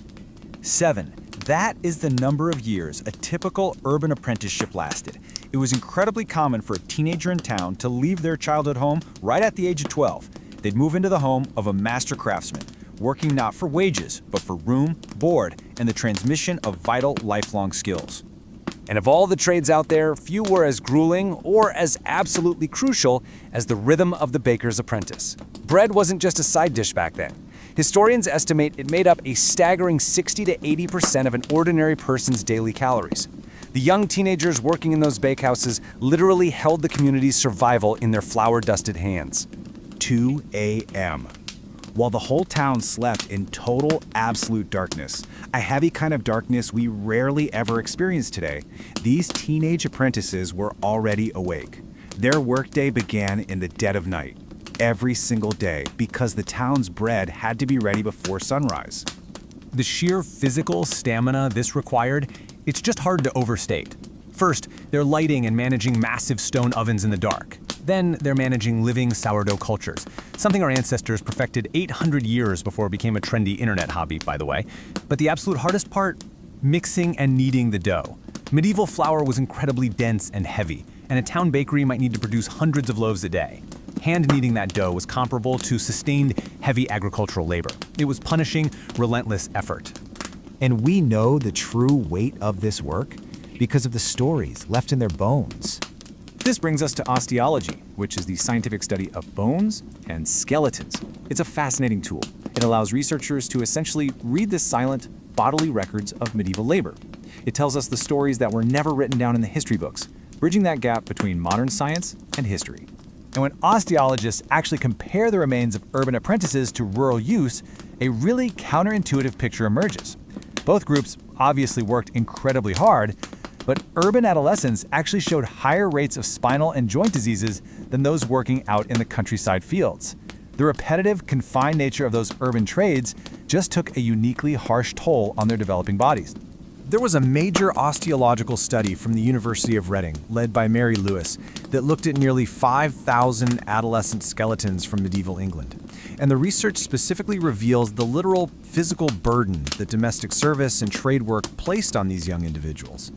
7. That is the number of years a typical urban apprenticeship lasted. It was incredibly common for a teenager in town to leave their childhood home right at the age of 12. They'd move into the home of a master craftsman, working not for wages, but for room, board, and the transmission of vital lifelong skills. And of all the trades out there, few were as grueling or as absolutely crucial as the rhythm of the baker's apprentice. Bread wasn't just a side dish back then. Historians estimate it made up a staggering 60 to 80% of an ordinary person's daily calories. The young teenagers working in those bakehouses literally held the community's survival in their flour-dusted hands. 2 a.m. While the whole town slept in total, absolute darkness, a heavy kind of darkness we rarely ever experience today, these teenage apprentices were already awake. Their workday began in the dead of night, every single day, because the town's bread had to be ready before sunrise. The sheer physical stamina this required, it's just hard to overstate. First, they're lighting and managing massive stone ovens in the dark. Then they're managing living sourdough cultures, something our ancestors perfected 800 years before it became a trendy internet hobby, by the way. But the absolute hardest part? Mixing and kneading the dough. Medieval flour was incredibly dense and heavy, and a town bakery might need to produce hundreds of loaves a day. Hand kneading that dough was comparable to sustained, heavy agricultural labor. It was punishing, relentless effort. And we know the true weight of this work because of the stories left in their bones. This brings us to osteology, which is the scientific study of bones and skeletons. It's a fascinating tool. It allows researchers to essentially read the silent, bodily records of medieval labor. It tells us the stories that were never written down in the history books, bridging that gap between modern science and history. And when osteologists actually compare the remains of urban apprentices to rural use, a really counterintuitive picture emerges. Both groups obviously worked incredibly hard, But urban adolescents actually showed higher rates of spinal and joint diseases than those working out in the countryside fields. The repetitive, confined nature of those urban trades just took a uniquely harsh toll on their developing bodies. There was a major osteological study from the University of Reading, led by Mary Lewis, that looked at nearly 5,000 adolescent skeletons from medieval England. And the research specifically reveals the literal physical burden that domestic service and trade work placed on these young individuals.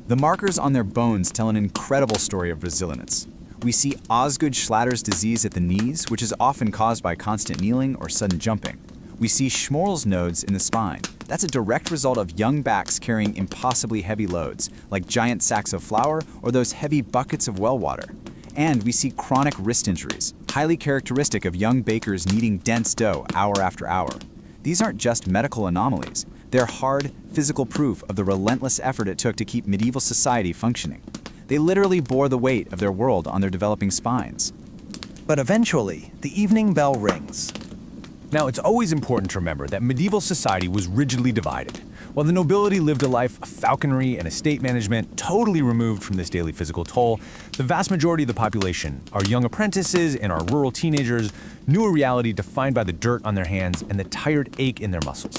The markers on their bones tell an incredible story of resilience. We see Osgood Schlatter's disease at the knees, which is often caused by constant kneeling or sudden jumping. We see Schmorl's nodes in the spine. That's a direct result of young backs carrying impossibly heavy loads, like giant sacks of flour or those heavy buckets of well water. And we see chronic wrist injuries, highly characteristic of young bakers kneading dense dough hour after hour. These aren't just medical anomalies. They're hard, physical proof of the relentless effort it took to keep medieval society functioning. They literally bore the weight of their world on their developing spines. But eventually, the evening bell rings. Now, it's always important to remember that medieval society was rigidly divided. While the nobility lived a life of falconry and estate management totally removed from this daily physical toll, the vast majority of the population, our young apprentices and our rural teenagers, knew a reality defined by the dirt on their hands and the tired ache in their muscles.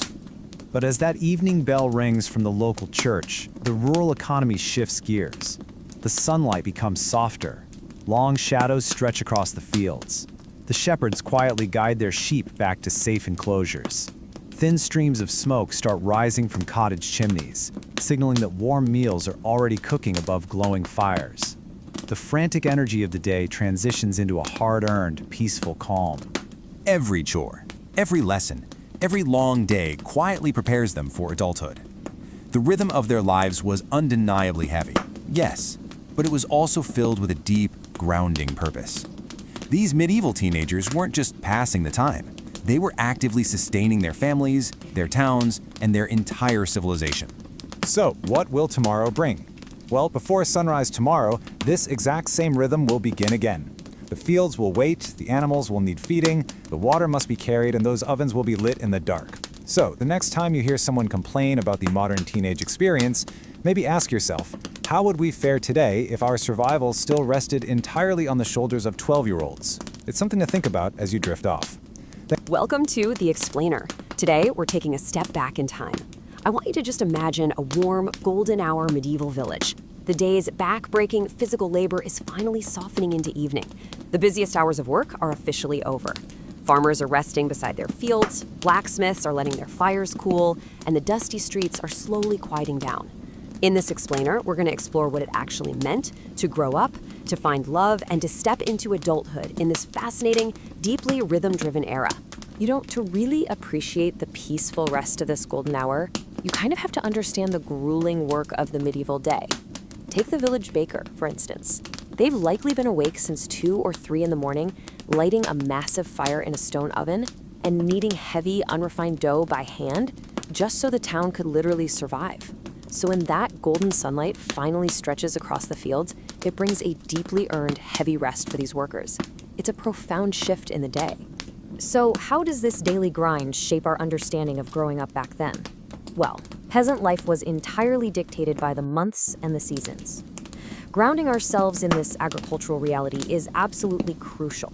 But as that evening bell rings from the local church, the rural economy shifts gears. The sunlight becomes softer. Long shadows stretch across the fields. The shepherds quietly guide their sheep back to safe enclosures. Thin streams of smoke start rising from cottage chimneys, signaling that warm meals are already cooking above glowing fires. The frantic energy of the day transitions into a hard-earned, peaceful calm. Every chore, every lesson, every long day quietly prepares them for adulthood. The rhythm of their lives was undeniably heavy, yes, but it was also filled with a deep, grounding purpose. These medieval teenagers weren't just passing the time. They were actively sustaining their families, their towns, and their entire civilization. So, what will tomorrow bring? Well, before sunrise tomorrow, this exact same rhythm will begin again. The fields will wait, the animals will need feeding, the water must be carried, and those ovens will be lit in the dark. So, the next time you hear someone complain about the modern teenage experience, maybe ask yourself, how would we fare today if our survival still rested entirely on the shoulders of 12-year-olds? It's something to think about as you drift off. Welcome to The Explainer. Today, we're taking a step back in time. I want you to just imagine a warm, golden hour medieval village. The day's back-breaking physical labor is finally softening into evening. The busiest hours of work are officially over. Farmers are resting beside their fields, blacksmiths are letting their fires cool, and the dusty streets are slowly quieting down. In this explainer, we're going to explore what it actually meant to grow up, to find love, and to step into adulthood in this fascinating, deeply rhythm-driven era. To really appreciate the peaceful rest of this golden hour, you kind of have to understand the grueling work of the medieval day. Take the village baker, for instance. They've likely been awake since 2 or 3 in the morning, lighting a massive fire in a stone oven and kneading heavy, unrefined dough by hand, just so the town could literally survive. So when that golden sunlight finally stretches across the fields, it brings a deeply earned, heavy rest for these workers. It's a profound shift in the day. So how does this daily grind shape our understanding of growing up back then? Well, peasant life was entirely dictated by the months and the seasons. Grounding ourselves in this agricultural reality is absolutely crucial,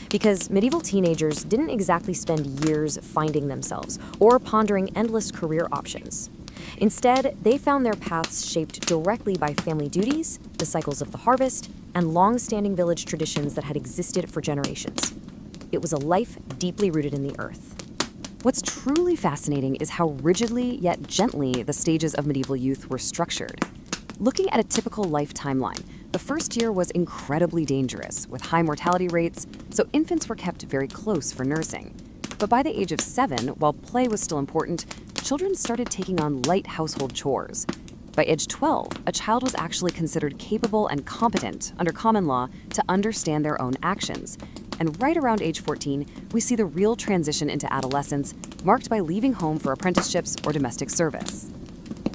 because medieval teenagers didn't exactly spend years finding themselves or pondering endless career options. Instead, they found their paths shaped directly by family duties, the cycles of the harvest, and long-standing village traditions that had existed for generations. It was a life deeply rooted in the earth. What's truly fascinating is how rigidly yet gently the stages of medieval youth were structured. Looking at a typical life timeline, the first year was incredibly dangerous, with high mortality rates, so infants were kept very close for nursing. But by the age of 7, while play was still important, children started taking on light household chores. By age 12, a child was actually considered capable and competent under common law to understand their own actions. And right around age 14, we see the real transition into adolescence, marked by leaving home for apprenticeships or domestic service.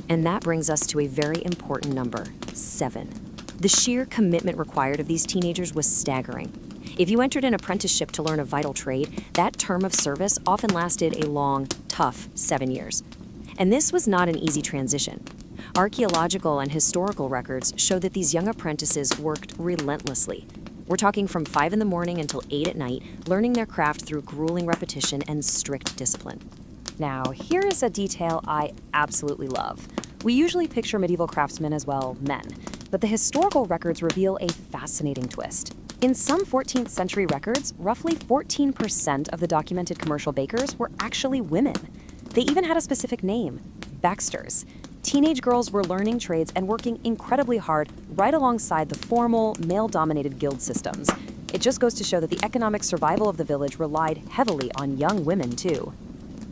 And that brings us to a very important number, 7. The sheer commitment required of these teenagers was staggering. If you entered an apprenticeship to learn a vital trade, that term of service often lasted a long, tough 7 years. And this was not an easy transition. Archaeological and historical records show that these young apprentices worked relentlessly. We're talking from 5 in the morning until 8 at night, learning their craft through grueling repetition and strict discipline. Now, here is a detail I absolutely love. We usually picture medieval craftsmen as, well, men, but the historical records reveal a fascinating twist. In some 14th century records, roughly 14% of the documented commercial bakers were actually women. They even had a specific name, Baxters. Teenage girls were learning trades and working incredibly hard right alongside the formal, male-dominated guild systems. It just goes to show that the economic survival of the village relied heavily on young women, too.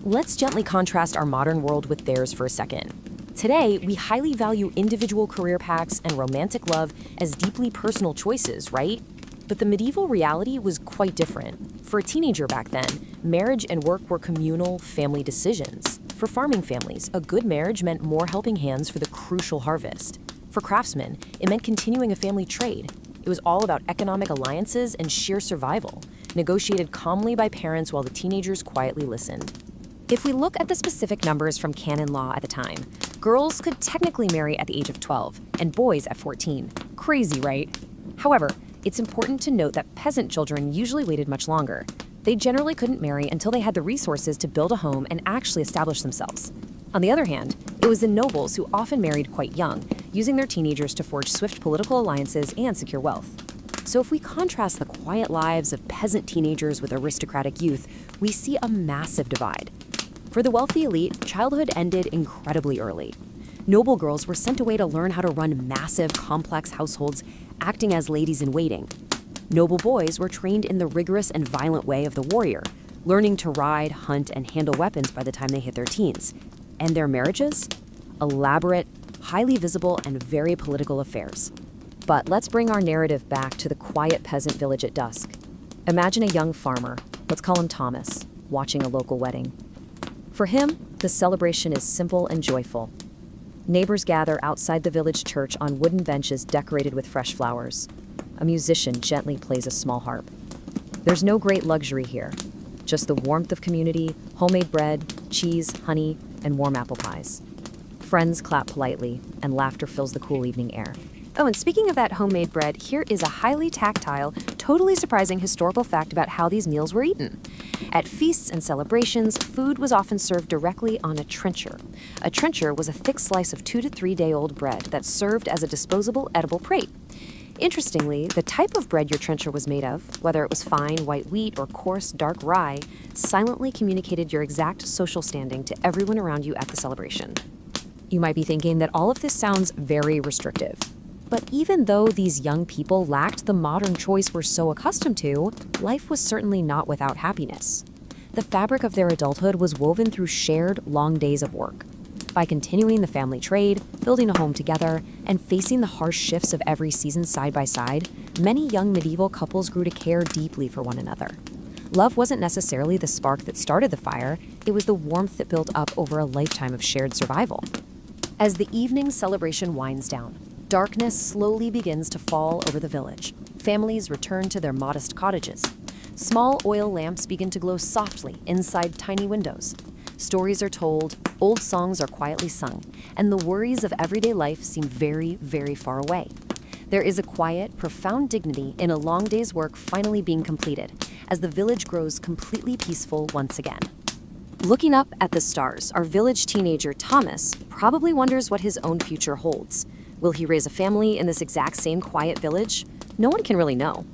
Let's gently contrast our modern world with theirs for a second. Today, we highly value individual career paths and romantic love as deeply personal choices, right? But the medieval reality was quite different. For a teenager back then, marriage and work were communal family decisions. For farming families, a good marriage meant more helping hands for the crucial harvest. For craftsmen, it meant continuing a family trade. It was all about economic alliances and sheer survival, negotiated calmly by parents while the teenagers quietly listened. If we look at the specific numbers from canon law at the time, girls could technically marry at the age of 12 and boys at 14. Crazy, right? However, it's important to note that peasant children usually waited much longer. They generally couldn't marry until they had the resources to build a home and actually establish themselves. On the other hand, it was the nobles who often married quite young, using their teenagers to forge swift political alliances and secure wealth. So if we contrast the quiet lives of peasant teenagers with aristocratic youth, we see a massive divide. For the wealthy elite, childhood ended incredibly early. Noble girls were sent away to learn how to run massive, complex households, acting as ladies-in-waiting. Noble boys were trained in the rigorous and violent way of the warrior, learning to ride, hunt, and handle weapons by the time they hit their teens. And their marriages? Elaborate, highly visible, and very political affairs. But let's bring our narrative back to the quiet peasant village at dusk. Imagine a young farmer, let's call him Thomas, watching a local wedding. For him, the celebration is simple and joyful. Neighbors gather outside the village church on wooden benches decorated with fresh flowers. A musician gently plays a small harp. There's no great luxury here, just the warmth of community, homemade bread, cheese, honey, and warm apple pies. Friends clap politely, and laughter fills the cool evening air. Oh, and speaking of that homemade bread, here is a highly tactile, totally surprising historical fact about how these meals were eaten. At feasts and celebrations, food was often served directly on a trencher. A trencher was a thick slice of 2 to 3 day old bread that served as a disposable edible plate. Interestingly, the type of bread your trencher was made of, whether it was fine white wheat or coarse dark rye, silently communicated your exact social standing to everyone around you at the celebration. You might be thinking that all of this sounds very restrictive. But even though these young people lacked the modern choice we're so accustomed to, life was certainly not without happiness. The fabric of their adulthood was woven through shared, long days of work. By continuing the family trade, building a home together, and facing the harsh shifts of every season side by side, many young medieval couples grew to care deeply for one another. Love wasn't necessarily the spark that started the fire, it was the warmth that built up over a lifetime of shared survival. As the evening celebration winds down, darkness slowly begins to fall over the village. Families return to their modest cottages. Small oil lamps begin to glow softly inside tiny windows. Stories are told, old songs are quietly sung, and the worries of everyday life seem very, very far away. There is a quiet, profound dignity in a long day's work finally being completed, as the village grows completely peaceful once again. Looking up at the stars, our village teenager Thomas probably wonders what his own future holds. Will he raise a family in this exact same quiet village? No one can really know.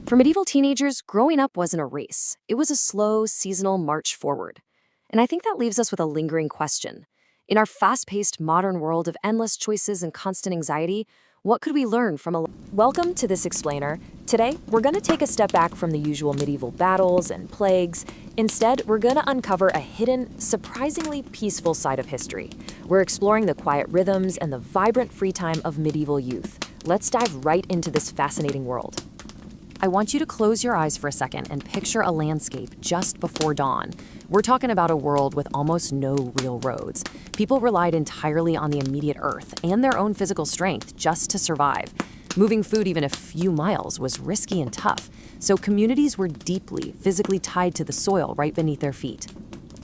For medieval teenagers, growing up wasn't a race. It was a slow, seasonal march forward. And I think that leaves us with a lingering question. In our fast-paced modern world of endless choices and constant anxiety, what could we learn from a... Welcome to This Explainer. Today, we're going to take a step back from the usual medieval battles and plagues. Instead, we're going to uncover a hidden, surprisingly peaceful side of history. We're exploring the quiet rhythms and the vibrant free time of medieval youth. Let's dive right into this fascinating world. I want you to close your eyes for a second and picture a landscape just before dawn. We're talking about a world with almost no real roads. People relied entirely on the immediate earth and their own physical strength just to survive. Moving food even a few miles was risky and tough, so communities were deeply physically tied to the soil right beneath their feet.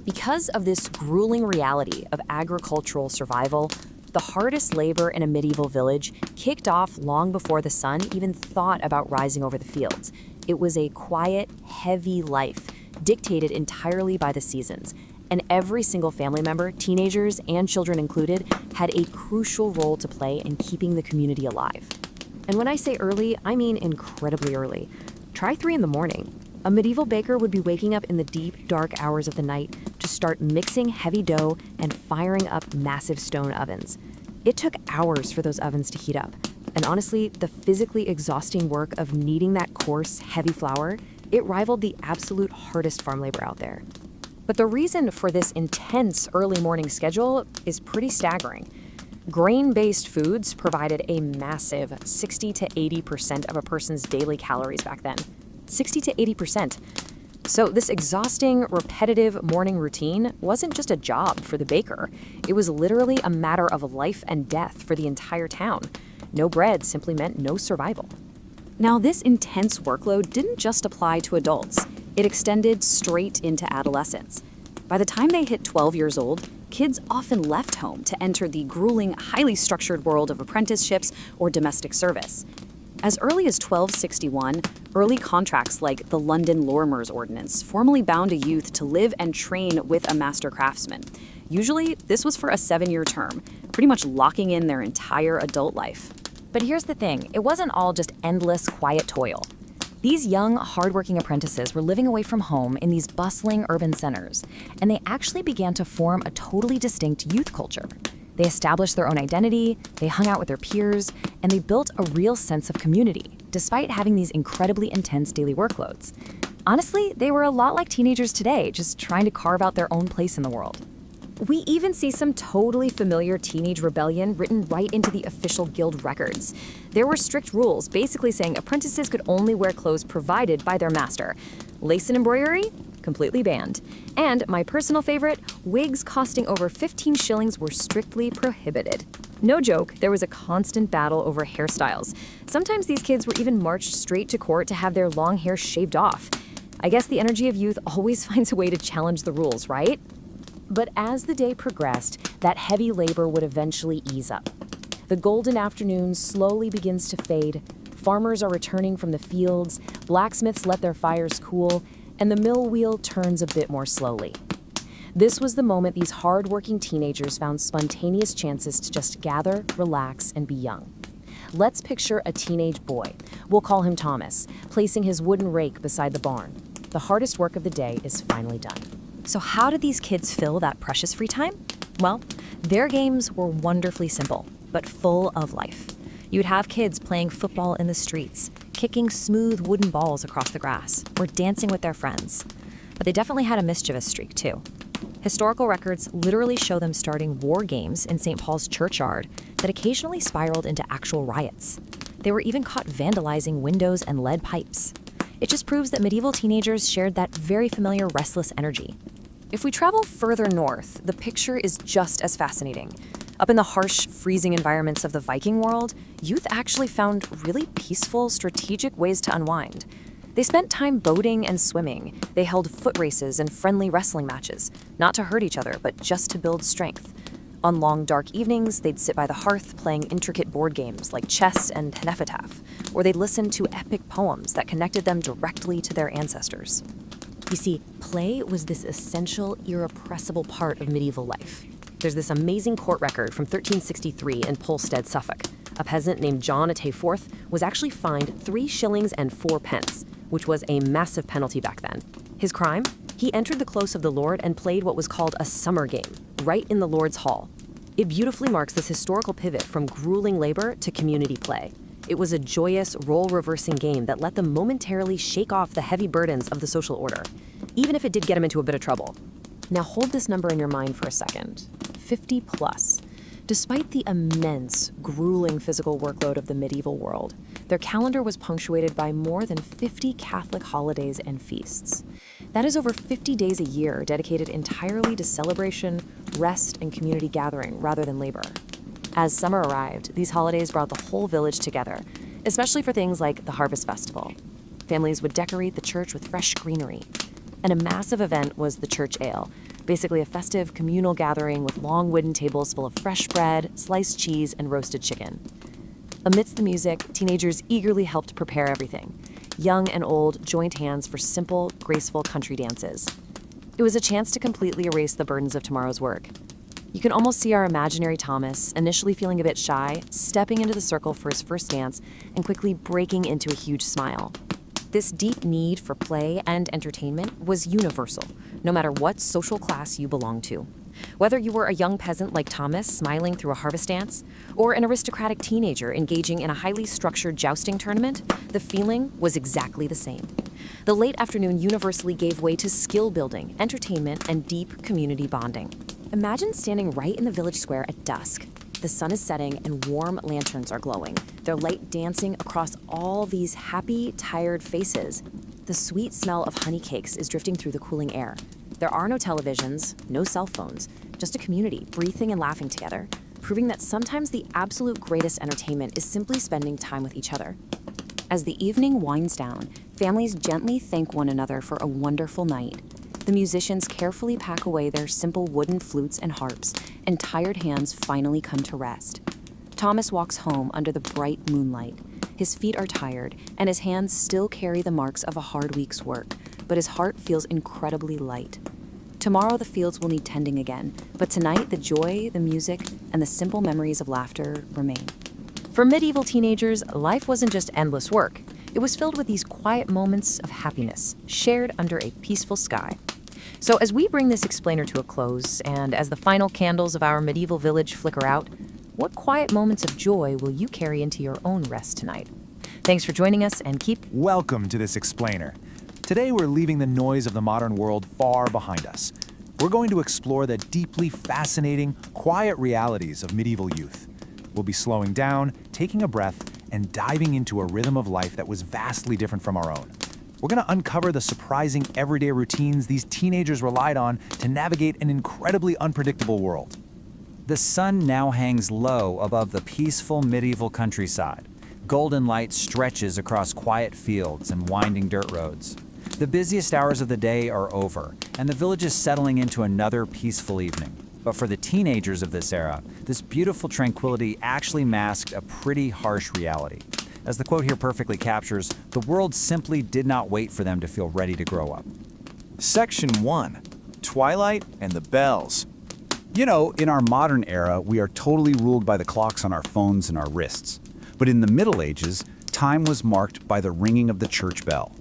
Because of this grueling reality of agricultural survival, The hardest labor in a medieval village kicked off long before the sun even thought about rising over the fields. It was a quiet, heavy life, dictated entirely by the seasons. And every single family member, teenagers and children included, had a crucial role to play in keeping the community alive. And when I say early, I mean incredibly early. Try 3 in the morning. A medieval baker would be waking up in the deep, dark hours of the night to start mixing heavy dough and firing up massive stone ovens. It took hours for those ovens to heat up. And honestly, the physically exhausting work of kneading that coarse, heavy flour, it rivaled the absolute hardest farm labor out there. But the reason for this intense early morning schedule is pretty staggering. Grain-based foods provided a massive 60 to 80% of a person's daily calories back then. 60 to 80%. So this exhausting, repetitive morning routine wasn't just a job for the baker. It was literally a matter of life and death for the entire town. No bread simply meant no survival. Now, this intense workload didn't just apply to adults. It extended straight into adolescence. By the time they hit 12 years old, kids often left home to enter the grueling, highly structured world of apprenticeships or domestic service. As early as 1261, early contracts like the London Lormers Ordinance formally bound a youth to live and train with a master craftsman. Usually, this was for a 7-year term, pretty much locking in their entire adult life. But here's the thing, it wasn't all just endless, quiet toil. These young, hardworking apprentices were living away from home in these bustling urban centers, and they actually began to form a totally distinct youth culture. They established their own identity, they hung out with their peers, and they built a real sense of community, despite having these incredibly intense daily workloads. Honestly, they were a lot like teenagers today, just trying to carve out their own place in the world. We even see some totally familiar teenage rebellion written right into the official guild records. There were strict rules, basically saying apprentices could only wear clothes provided by their master. Lace and embroidery? Completely banned. And my personal favorite, wigs costing over 15 shillings were strictly prohibited. No joke, there was a constant battle over hairstyles. Sometimes these kids were even marched straight to court to have their long hair shaved off. I guess the energy of youth always finds a way to challenge the rules, right? But as the day progressed, that heavy labor would eventually ease up. The golden afternoon slowly begins to fade, farmers are returning from the fields, blacksmiths let their fires cool, and the mill wheel turns a bit more slowly. This was the moment these hard-working teenagers found spontaneous chances to just gather, relax, and be young. Let's picture a teenage boy, we'll call him Thomas, placing his wooden rake beside the barn. The hardest work of the day is finally done. So how did these kids fill that precious free time? Well, their games were wonderfully simple, but full of life. You'd have kids playing football in the streets, kicking smooth wooden balls across the grass, or dancing with their friends. But they definitely had a mischievous streak, too. Historical records literally show them starting war games in St. Paul's churchyard that occasionally spiraled into actual riots. They were even caught vandalizing windows and lead pipes. It just proves that medieval teenagers shared that very familiar restless energy. If we travel further north, the picture is just as fascinating. Up in the harsh, freezing environments of the Viking world, youth actually found really peaceful, strategic ways to unwind. They spent time boating and swimming. They held foot races and friendly wrestling matches, not to hurt each other, but just to build strength. On long, dark evenings, they'd sit by the hearth playing intricate board games like chess and Hnefatafl, or they'd listen to epic poems that connected them directly to their ancestors. You see, play was this essential, irrepressible part of medieval life. There's this amazing court record from 1363 in Polstead, Suffolk. A peasant named John a Tayforth was actually fined 3 shillings and 4 pence, which was a massive penalty back then. His crime? He entered the close of the Lord and played what was called a summer game, right in the Lord's Hall. It beautifully marks this historical pivot from grueling labor to community play. It was a joyous, role-reversing game that let them momentarily shake off the heavy burdens of the social order, even if it did get them into a bit of trouble. Now hold this number in your mind for a second. 50 plus. Despite the immense, grueling physical workload of the medieval world, their calendar was punctuated by more than 50 Catholic holidays and feasts. That is over 50 days a year dedicated entirely to celebration, rest, and community gathering rather than labor. As summer arrived, these holidays brought the whole village together, especially for things like the Harvest Festival. Families would decorate the church with fresh greenery. And a massive event was the church ale, basically a festive communal gathering with long wooden tables full of fresh bread, sliced cheese, and roasted chicken. Amidst the music, teenagers eagerly helped prepare everything. Young and old joined hands for simple, graceful country dances. It was a chance to completely erase the burdens of tomorrow's work. You can almost see our imaginary Thomas, initially feeling a bit shy, stepping into the circle for his first dance and quickly breaking into a huge smile. This deep need for play and entertainment was universal, no matter what social class you belonged to. Whether you were a young peasant like Thomas smiling through a harvest dance, or an aristocratic teenager engaging in a highly structured jousting tournament, the feeling was exactly the same. The late afternoon universally gave way to skill building, entertainment, and deep community bonding. Imagine standing right in the village square at dusk. The sun is setting and warm lanterns are glowing, their light dancing across all these happy, tired faces. The sweet smell of honey cakes is drifting through the cooling air. There are no televisions, no cell phones, just a community breathing and laughing together, proving that sometimes the absolute greatest entertainment is simply spending time with each other. As the evening winds down, families gently thank one another for a wonderful night. The musicians carefully pack away their simple wooden flutes and harps, and tired hands finally come to rest. Thomas walks home under the bright moonlight. His feet are tired, and his hands still carry the marks of a hard week's work, but his heart feels incredibly light. Tomorrow the fields will need tending again, but tonight the joy, the music, and the simple memories of laughter remain. For medieval teenagers, life wasn't just endless work. It was filled with these quiet moments of happiness, shared under a peaceful sky. So as we bring this explainer to a close, and as the final candles of our medieval village flicker out, what quiet moments of joy will you carry into your own rest tonight? Thanks for joining us, and keep Welcome to this explainer. Today we're leaving the noise of the modern world far behind us. We're going to explore the deeply fascinating, quiet realities of medieval youth. We'll be slowing down, taking a breath, and diving into a rhythm of life that was vastly different from our own. We're going to uncover the surprising everyday routines these teenagers relied on to navigate an incredibly unpredictable world. The sun now hangs low above the peaceful medieval countryside. Golden light stretches across quiet fields and winding dirt roads. The busiest hours of the day are over, and the village is settling into another peaceful evening. But for the teenagers of this era, this beautiful tranquility actually masked a pretty harsh reality. As the quote here perfectly captures, the world simply did not wait for them to feel ready to grow up. Section 1. Twilight and the Bells. You know, in our modern era, we are totally ruled by the clocks on our phones and our wrists. But in the Middle Ages, time was marked by the ringing of the church bell.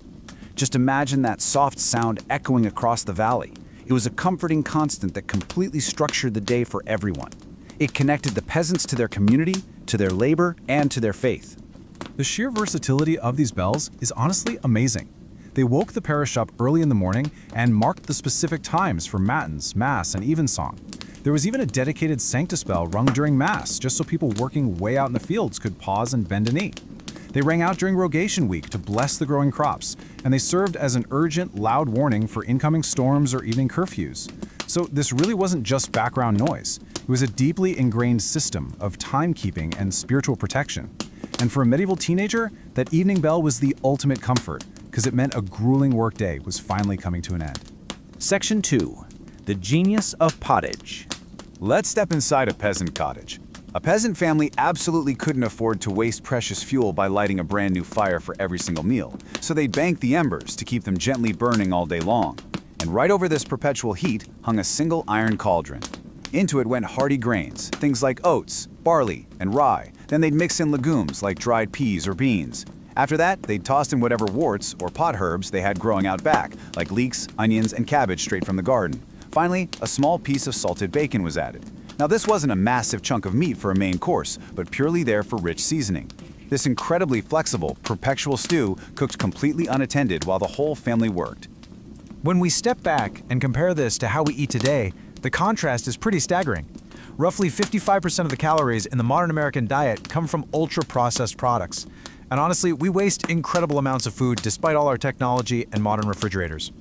Just imagine that soft sound echoing across the valley. It was a comforting constant that completely structured the day for everyone. It connected the peasants to their community, to their labor, and to their faith. The sheer versatility of these bells is honestly amazing. They woke the parish up early in the morning and marked the specific times for matins, mass, and evensong. There was even a dedicated Sanctus bell rung during mass, just so people working way out in the fields could pause and bend a knee. They rang out during rogation week to bless the growing crops, and they served as an urgent, loud warning for incoming storms or evening curfews. So this really wasn't just background noise. It was a deeply ingrained system of timekeeping and spiritual protection. And for a medieval teenager, that evening bell was the ultimate comfort, because it meant a grueling workday was finally coming to an end. Section 2. The Genius of Pottage. Let's step inside a peasant cottage. A peasant family absolutely couldn't afford to waste precious fuel by lighting a brand new fire for every single meal, so they'd bank the embers to keep them gently burning all day long. And right over this perpetual heat hung a single iron cauldron. Into it went hearty grains, things like oats, barley, and rye. Then they'd mix in legumes like dried peas or beans. After that, they'd toss in whatever worts or pot herbs they had growing out back, like leeks, onions, and cabbage straight from the garden. Finally, a small piece of salted bacon was added. Now this wasn't a massive chunk of meat for a main course, but purely there for rich seasoning. This incredibly flexible, perpetual stew cooked completely unattended while the whole family worked. When we step back and compare this to how we eat today, the contrast is pretty staggering. Roughly 55% of the calories in the modern American diet come from ultra-processed products. And honestly, we waste incredible amounts of food despite all our technology and modern refrigerators.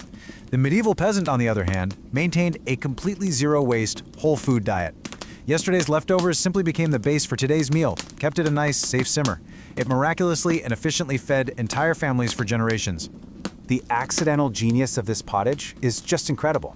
The medieval peasant, on the other hand, maintained a completely zero-waste, whole food diet. Yesterday's leftovers simply became the base for today's meal, kept at a nice, safe simmer. It miraculously and efficiently fed entire families for generations. The accidental genius of this pottage is just incredible.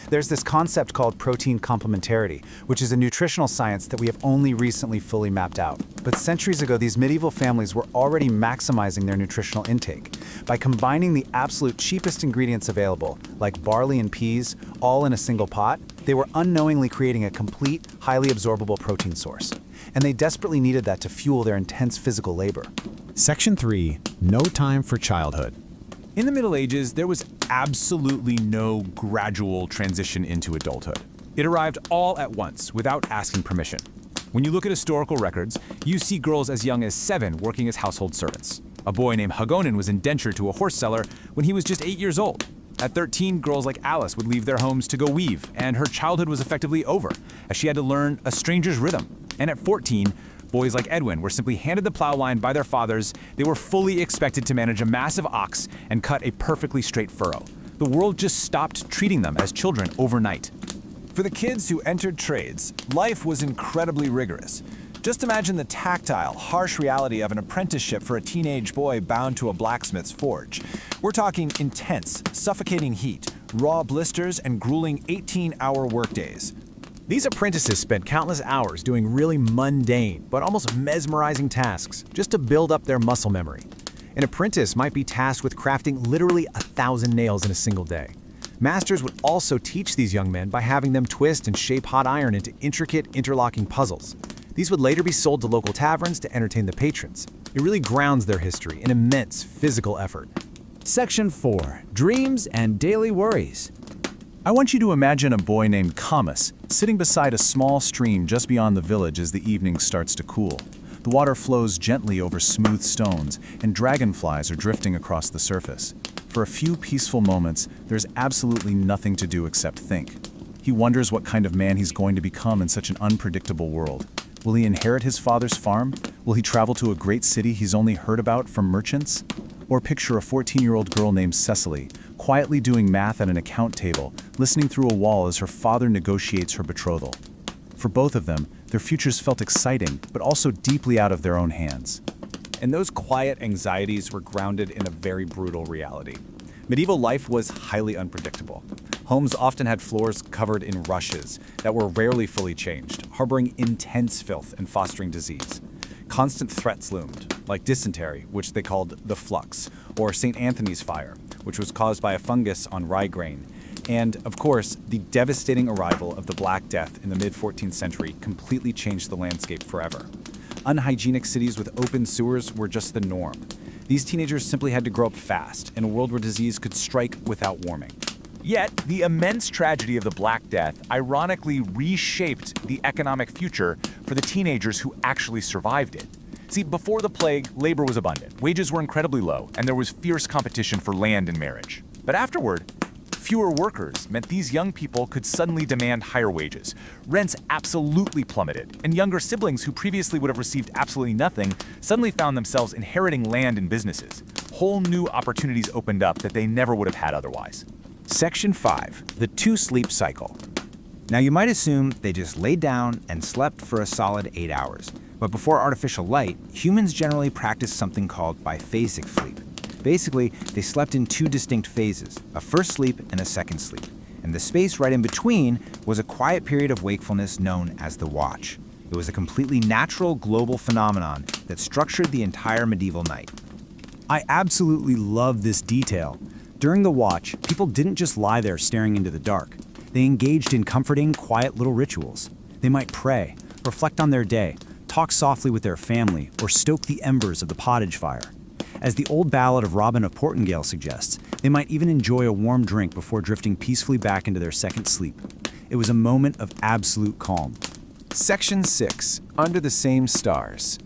There's this concept called protein complementarity, which is a nutritional science that we have only recently fully mapped out. But centuries ago, these medieval families were already maximizing their nutritional intake. By combining the absolute cheapest ingredients available, like barley and peas, all in a single pot, they were unknowingly creating a complete, highly absorbable protein source. And they desperately needed that to fuel their intense physical labor. Section 3. No time for childhood. In the Middle Ages, there was absolutely no gradual transition into adulthood. It arrived all at once, without asking permission. When you look at historical records, you see girls as young as 7 working as household servants. A boy named Hagonin was indentured to a horse seller when he was just 8 years old. At 13, girls like Alice would leave their homes to go weave, and her childhood was effectively over, as she had to learn a stranger's rhythm. And at 14, boys like Edwin were simply handed the plow line by their fathers. They were fully expected to manage a massive ox and cut a perfectly straight furrow. The world just stopped treating them as children overnight. For the kids who entered trades, life was incredibly rigorous. Just imagine the tactile, harsh reality of an apprenticeship for a teenage boy bound to a blacksmith's forge. We're talking intense, suffocating heat, raw blisters, and grueling 18-hour workdays. These apprentices spent countless hours doing really mundane, but almost mesmerizing tasks, just to build up their muscle memory. An apprentice might be tasked with crafting literally 1,000 nails in a single day. Masters would also teach these young men by having them twist and shape hot iron into intricate, interlocking puzzles. These would later be sold to local taverns to entertain the patrons. It really grounds their history in immense physical effort. Section 4. Dreams and Daily Worries. I want you to imagine a boy named Camus sitting beside a small stream just beyond the village as the evening starts to cool. The water flows gently over smooth stones, and dragonflies are drifting across the surface. For a few peaceful moments, there's absolutely nothing to do except think. He wonders what kind of man he's going to become in such an unpredictable world. Will he inherit his father's farm? Will he travel to a great city he's only heard about from merchants? Or picture a 14-year-old girl named Cecily, quietly doing math at an account table, listening through a wall as her father negotiates her betrothal. For both of them, their futures felt exciting, but also deeply out of their own hands. And those quiet anxieties were grounded in a very brutal reality. Medieval life was highly unpredictable. Homes often had floors covered in rushes that were rarely fully changed, harboring intense filth and fostering disease. Constant threats loomed, like dysentery, which they called the flux, or St. Anthony's fire, which was caused by a fungus on rye grain. And, of course, the devastating arrival of the Black Death in the mid-14th century completely changed the landscape forever. Unhygienic cities with open sewers were just the norm. These teenagers simply had to grow up fast in a world where disease could strike without warning. Yet, the immense tragedy of the Black Death ironically reshaped the economic future for the teenagers who actually survived it. See, before the plague, labor was abundant, wages were incredibly low, and there was fierce competition for land and marriage. But afterward, fewer workers meant these young people could suddenly demand higher wages. Rents absolutely plummeted, and younger siblings who previously would have received absolutely nothing suddenly found themselves inheriting land and businesses. Whole new opportunities opened up that they never would have had otherwise. Section 5. The 2-sleep cycle. Now you might assume they just laid down and slept for a solid 8 hours. But before artificial light, humans generally practiced something called biphasic sleep. Basically, they slept in 2 distinct phases, a first sleep and a second sleep. And the space right in between was a quiet period of wakefulness known as the watch. It was a completely natural global phenomenon that structured the entire medieval night. I absolutely love this detail. During the watch, people didn't just lie there staring into the dark. They engaged in comforting, quiet little rituals. They might pray, reflect on their day, talk softly with their family, or stoke the embers of the pottage fire. As the old ballad of Robin of Portingale suggests, they might even enjoy a warm drink before drifting peacefully back into their second sleep. It was a moment of absolute calm. Section 6. Under the Same Stars.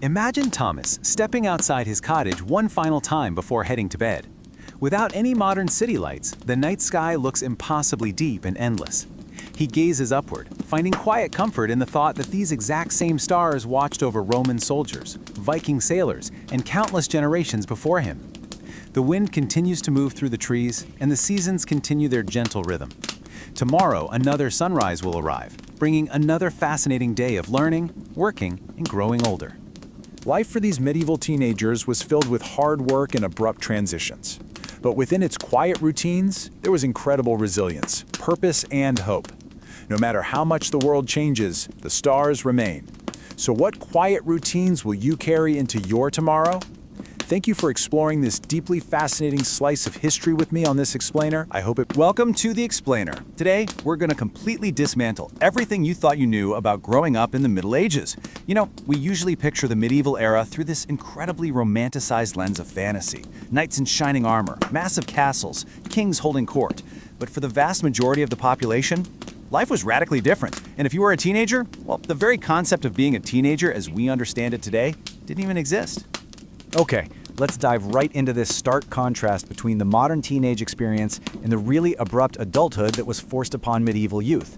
Imagine Thomas stepping outside his cottage one final time before heading to bed. Without any modern city lights, the night sky looks impossibly deep and endless. He gazes upward, finding quiet comfort in the thought that these exact same stars watched over Roman soldiers, Viking sailors, and countless generations before him. The wind continues to move through the trees, and the seasons continue their gentle rhythm. Tomorrow, another sunrise will arrive, bringing another fascinating day of learning, working, and growing older. Life for these medieval teenagers was filled with hard work and abrupt transitions. But within its quiet routines, there was incredible resilience, purpose, and hope. No matter how much the world changes, the stars remain. So what quiet routines will you carry into your tomorrow? Thank you for exploring this deeply fascinating slice of history with me on this Explainer. I hope it... Welcome to the Explainer. Today, we're going to completely dismantle everything you thought you knew about growing up in the Middle Ages. You know, we usually picture the medieval era through this incredibly romanticized lens of fantasy. Knights in shining armor, massive castles, kings holding court. But for the vast majority of the population, life was radically different. And if you were a teenager, well, the very concept of being a teenager as we understand it today didn't even exist. Okay, let's dive right into this stark contrast between the modern teenage experience and the really abrupt adulthood that was forced upon medieval youth.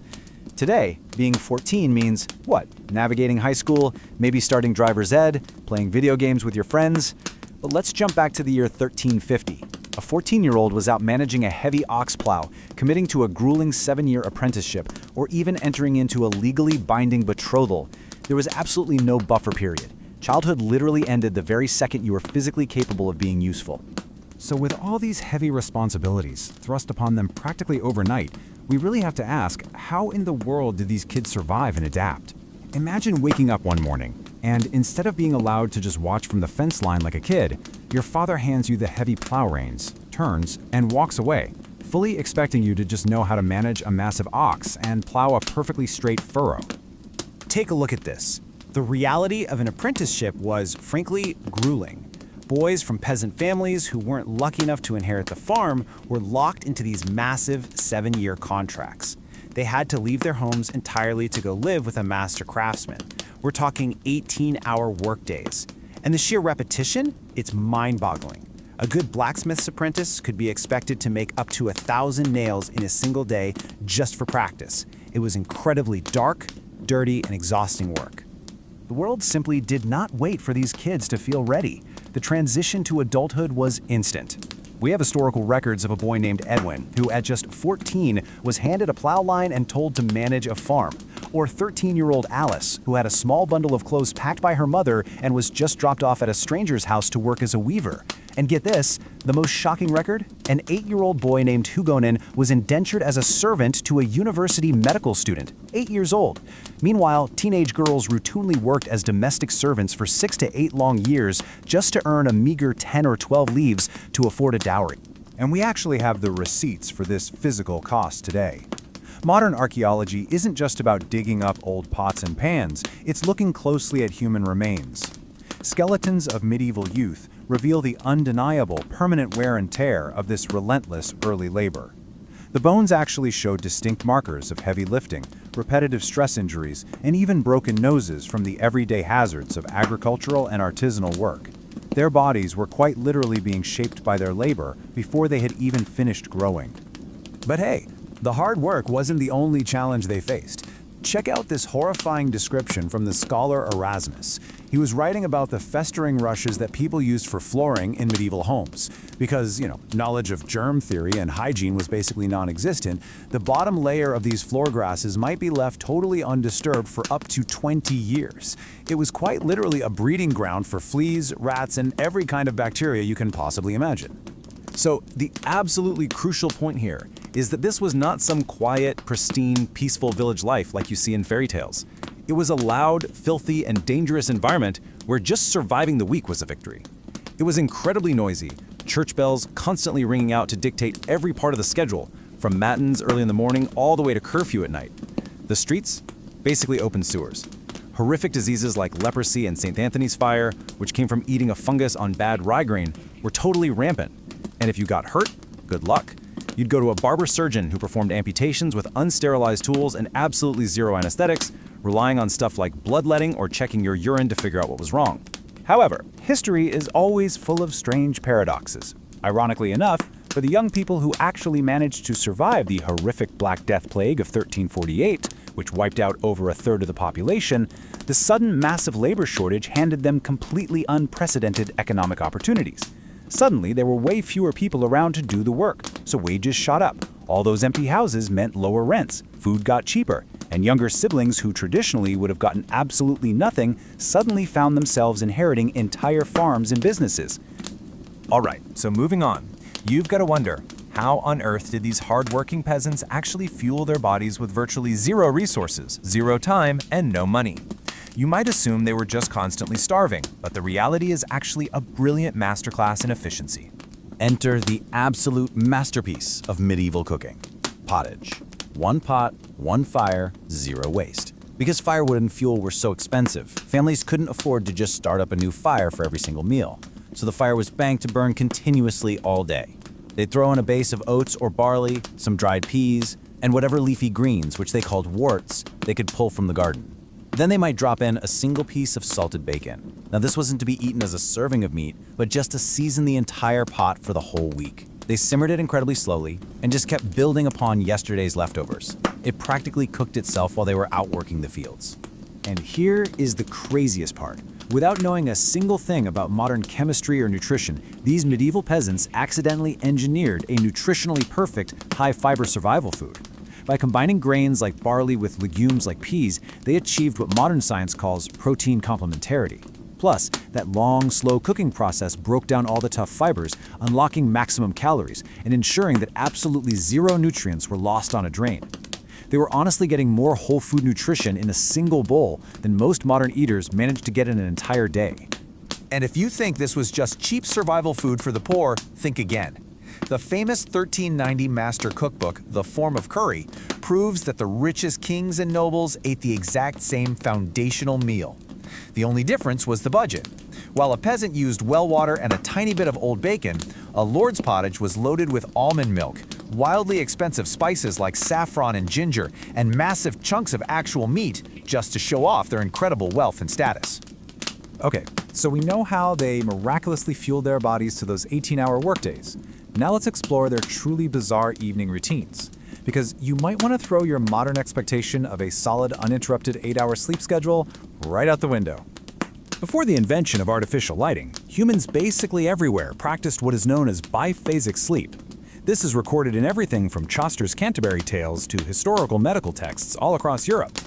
Today, being 14 means what? Navigating high school, maybe starting driver's ed, playing video games with your friends? But let's jump back to the year 1350. A 14-year-old was out managing a heavy ox plow, committing to a grueling 7-year apprenticeship, or even entering into a legally binding betrothal. There was absolutely no buffer period. Childhood literally ended the very second you were physically capable of being useful. So with all these heavy responsibilities thrust upon them practically overnight, we really have to ask, how in the world did these kids survive and adapt? Imagine waking up one morning, and instead of being allowed to just watch from the fence line like a kid, your father hands you the heavy plow reins, turns, and walks away, fully expecting you to just know how to manage a massive ox and plow a perfectly straight furrow. Take a look at this. The reality of an apprenticeship was, frankly, grueling. Boys from peasant families who weren't lucky enough to inherit the farm were locked into these massive 7-year contracts. They had to leave their homes entirely to go live with a master craftsman. We're talking 18-hour workdays. And the sheer repetition, it's mind-boggling. A good blacksmith's apprentice could be expected to make up to 1,000 nails in a single day just for practice. It was incredibly dark, dirty, and exhausting work. The world simply did not wait for these kids to feel ready. The transition to adulthood was instant. We have historical records of a boy named Edwin, who at just 14 was handed a plow line and told to manage a farm. Or 13-year-old Alice, who had a small bundle of clothes packed by her mother and was just dropped off at a stranger's house to work as a weaver. And get this, the most shocking record? An 8-year-old boy named Hugonin was indentured as a servant to a university medical student, 8 years old. Meanwhile, teenage girls routinely worked as domestic servants for 6 to 8 long years just to earn a meager 10 or 12 leaves to afford a dowry. And we actually have the receipts for this physical cost today. Modern archaeology isn't just about digging up old pots and pans, it's looking closely at human remains. Skeletons of medieval youth reveal the undeniable permanent wear and tear of this relentless early labor. The bones actually show distinct markers of heavy lifting, repetitive stress injuries, and even broken noses from the everyday hazards of agricultural and artisanal work. Their bodies were quite literally being shaped by their labor before they had even finished growing. But hey, the hard work wasn't the only challenge they faced. Check out this horrifying description from the scholar Erasmus. He was writing about the festering rushes that people used for flooring in medieval homes. Because, knowledge of germ theory and hygiene was basically non-existent, the bottom layer of these floor grasses might be left totally undisturbed for up to 20 years. It was quite literally a breeding ground for fleas, rats, and every kind of bacteria you can possibly imagine. So the absolutely crucial point here is that this was not some quiet, pristine, peaceful village life like you see in fairy tales. It was a loud, filthy, and dangerous environment where just surviving the week was a victory. It was incredibly noisy, church bells constantly ringing out to dictate every part of the schedule, from matins early in the morning all the way to curfew at night. The streets? Basically open sewers. Horrific diseases like leprosy and St. Anthony's fire, which came from eating a fungus on bad rye grain, were totally rampant. And if you got hurt, good luck. You'd go to a barber surgeon who performed amputations with unsterilized tools and absolutely zero anesthetics, relying on stuff like bloodletting or checking your urine to figure out what was wrong. However, history is always full of strange paradoxes. Ironically enough, for the young people who actually managed to survive the horrific Black Death Plague of 1348, which wiped out over a third of the population, the sudden massive labor shortage handed them completely unprecedented economic opportunities. Suddenly, there were way fewer people around to do the work, so wages shot up. All those empty houses meant lower rents, food got cheaper, and younger siblings who traditionally would have gotten absolutely nothing suddenly found themselves inheriting entire farms and businesses. All right, so moving on. You've got to wonder, how on earth did these hard-working peasants actually fuel their bodies with virtually zero resources, zero time, and no money? You might assume they were just constantly starving, but the reality is actually a brilliant masterclass in efficiency. Enter the absolute masterpiece of medieval cooking: pottage. One pot, one fire, zero waste. Because firewood and fuel were so expensive, families couldn't afford to just start up a new fire for every single meal. So the fire was banked to burn continuously all day. They'd throw in a base of oats or barley, some dried peas, and whatever leafy greens, which they called worts, they could pull from the garden. Then they might drop in a single piece of salted bacon. Now this wasn't to be eaten as a serving of meat, but just to season the entire pot for the whole week. They simmered it incredibly slowly and just kept building upon yesterday's leftovers. It practically cooked itself while they were out working the fields. And here is the craziest part. Without knowing a single thing about modern chemistry or nutrition, these medieval peasants accidentally engineered a nutritionally perfect, high-fiber survival food. By combining grains like barley with legumes like peas, they achieved what modern science calls protein complementarity. Plus, that long, slow cooking process broke down all the tough fibers, unlocking maximum calories and ensuring that absolutely zero nutrients were lost on a drain. They were honestly getting more whole food nutrition in a single bowl than most modern eaters managed to get in an entire day. And if you think this was just cheap survival food for the poor, think again. The famous 1390 master cookbook, The Form of Curry, proves that the richest kings and nobles ate the exact same foundational meal. The only difference was the budget. While a peasant used well water and a tiny bit of old bacon, a lord's pottage was loaded with almond milk, wildly expensive spices like saffron and ginger, and massive chunks of actual meat just to show off their incredible wealth and status. Okay, so we know how they miraculously fueled their bodies to those 18-hour workdays. Now let's explore their truly bizarre evening routines. Because you might want to throw your modern expectation of a solid, uninterrupted 8-hour sleep schedule right out the window. Before the invention of artificial lighting, humans basically everywhere practiced what is known as biphasic sleep. This is recorded in everything from Chaucer's Canterbury Tales to historical medical texts all across Europe.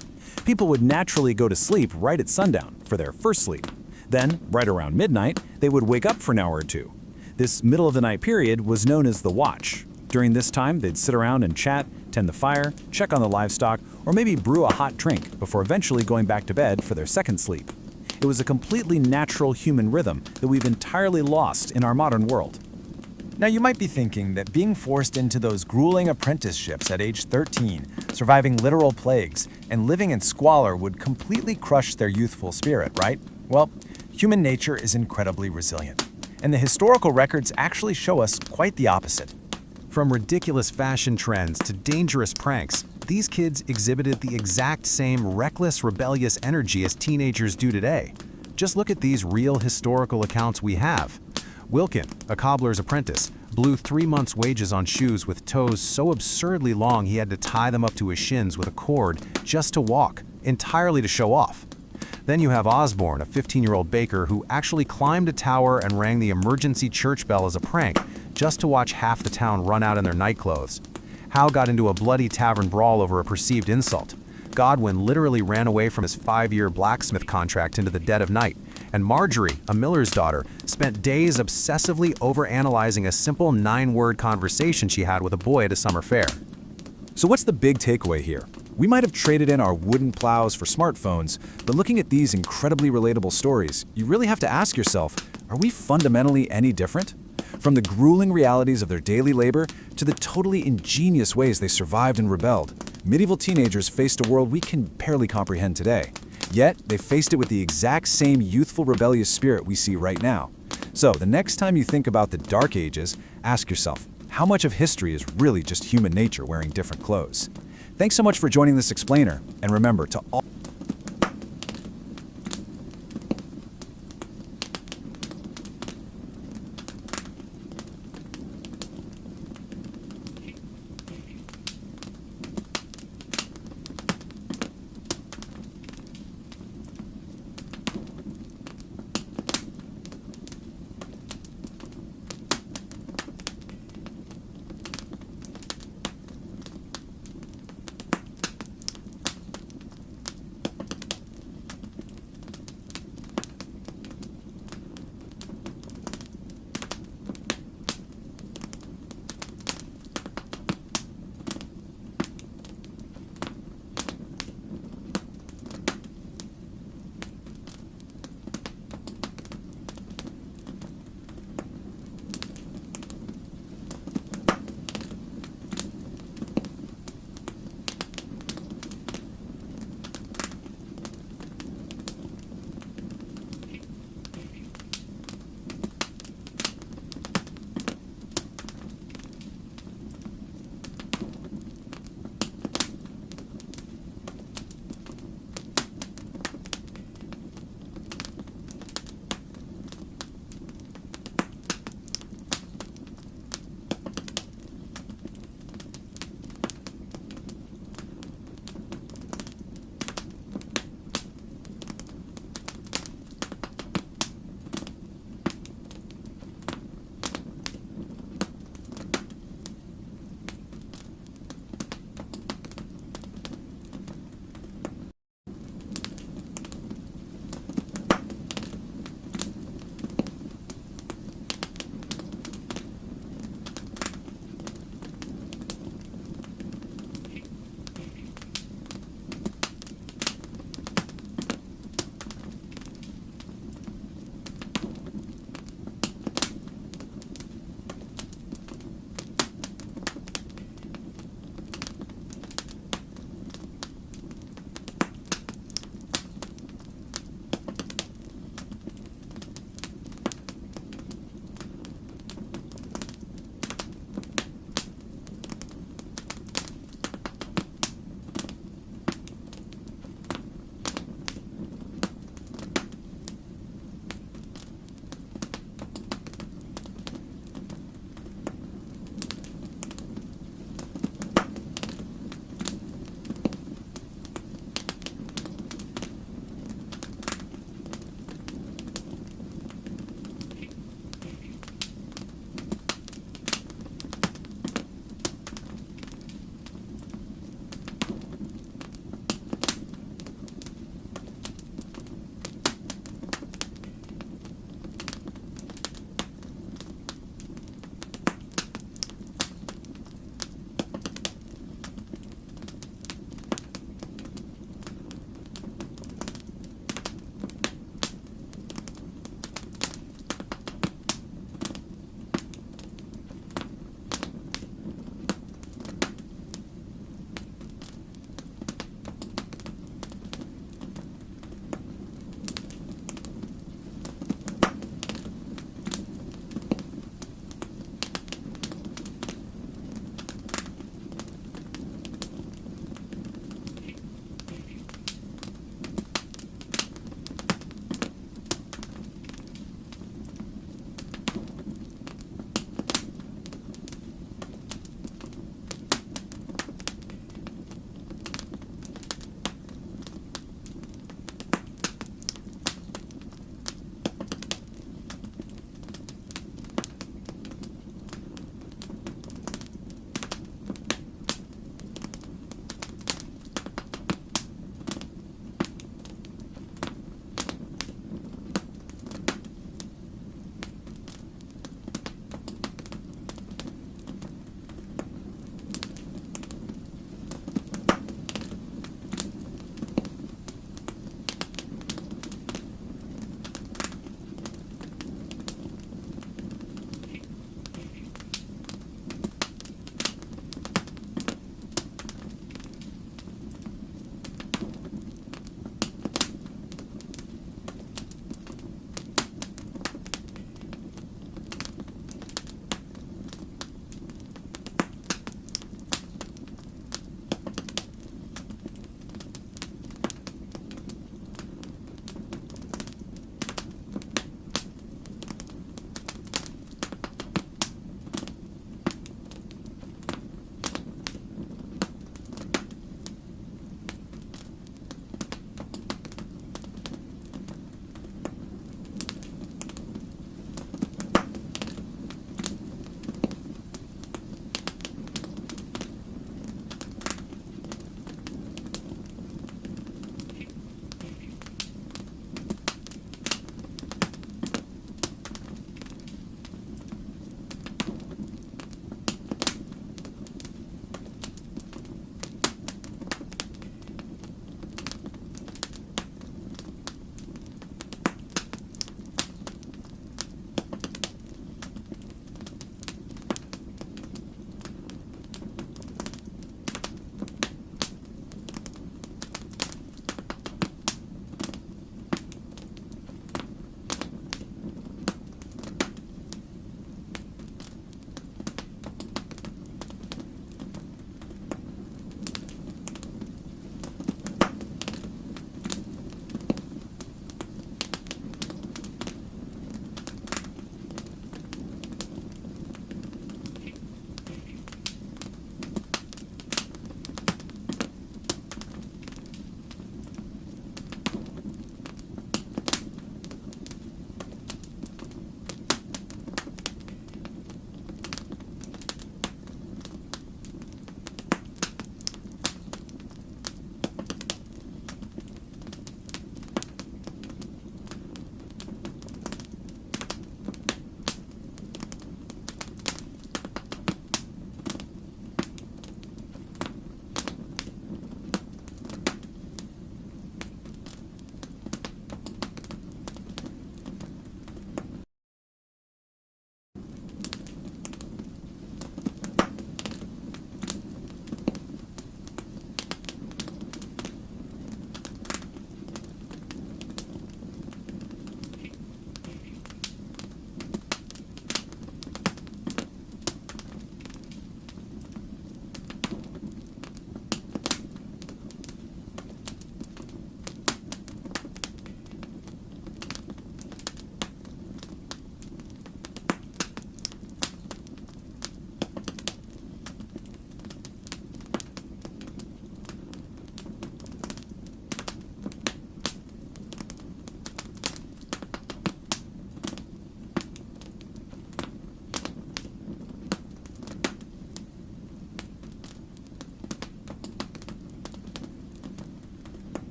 People would naturally go to sleep right at sundown for their first sleep. Then, right around midnight, they would wake up for an hour or two. This middle-of-the-night period was known as the watch. During this time, they'd sit around and chat, tend the fire, check on the livestock, or maybe brew a hot drink before eventually going back to bed for their second sleep. It was a completely natural human rhythm that we've entirely lost in our modern world. Now you might be thinking that being forced into those grueling apprenticeships at age 13, surviving literal plagues, and living in squalor would completely crush their youthful spirit, right? Well, human nature is incredibly resilient, and the historical records actually show us quite the opposite. From ridiculous fashion trends to dangerous pranks, these kids exhibited the exact same reckless, rebellious energy as teenagers do today. Just look at these real historical accounts we have. Wilkin, a cobbler's apprentice, blew 3 months' wages on shoes with toes so absurdly long he had to tie them up to his shins with a cord just to walk, entirely to show off. Then you have Osborne, a 15-year-old baker who actually climbed a tower and rang the emergency church bell as a prank, just to watch half the town run out in their nightclothes. Hal got into a bloody tavern brawl over a perceived insult. Godwin literally ran away from his 5-year blacksmith contract into the dead of night. And Marjorie, a miller's daughter, spent days obsessively overanalyzing a simple 9-word conversation she had with a boy at a summer fair. So what's the big takeaway here? We might have traded in our wooden plows for smartphones, but looking at these incredibly relatable stories, you really have to ask yourself, are we fundamentally any different? From the grueling realities of their daily labor to the totally ingenious ways they survived and rebelled, medieval teenagers faced a world we can barely comprehend today. Yet, they faced it with the exact same youthful, rebellious spirit we see right now. So, the next time you think about the Dark Ages, ask yourself, how much of history is really just human nature wearing different clothes? Thanks so much for joining this explainer, and remember to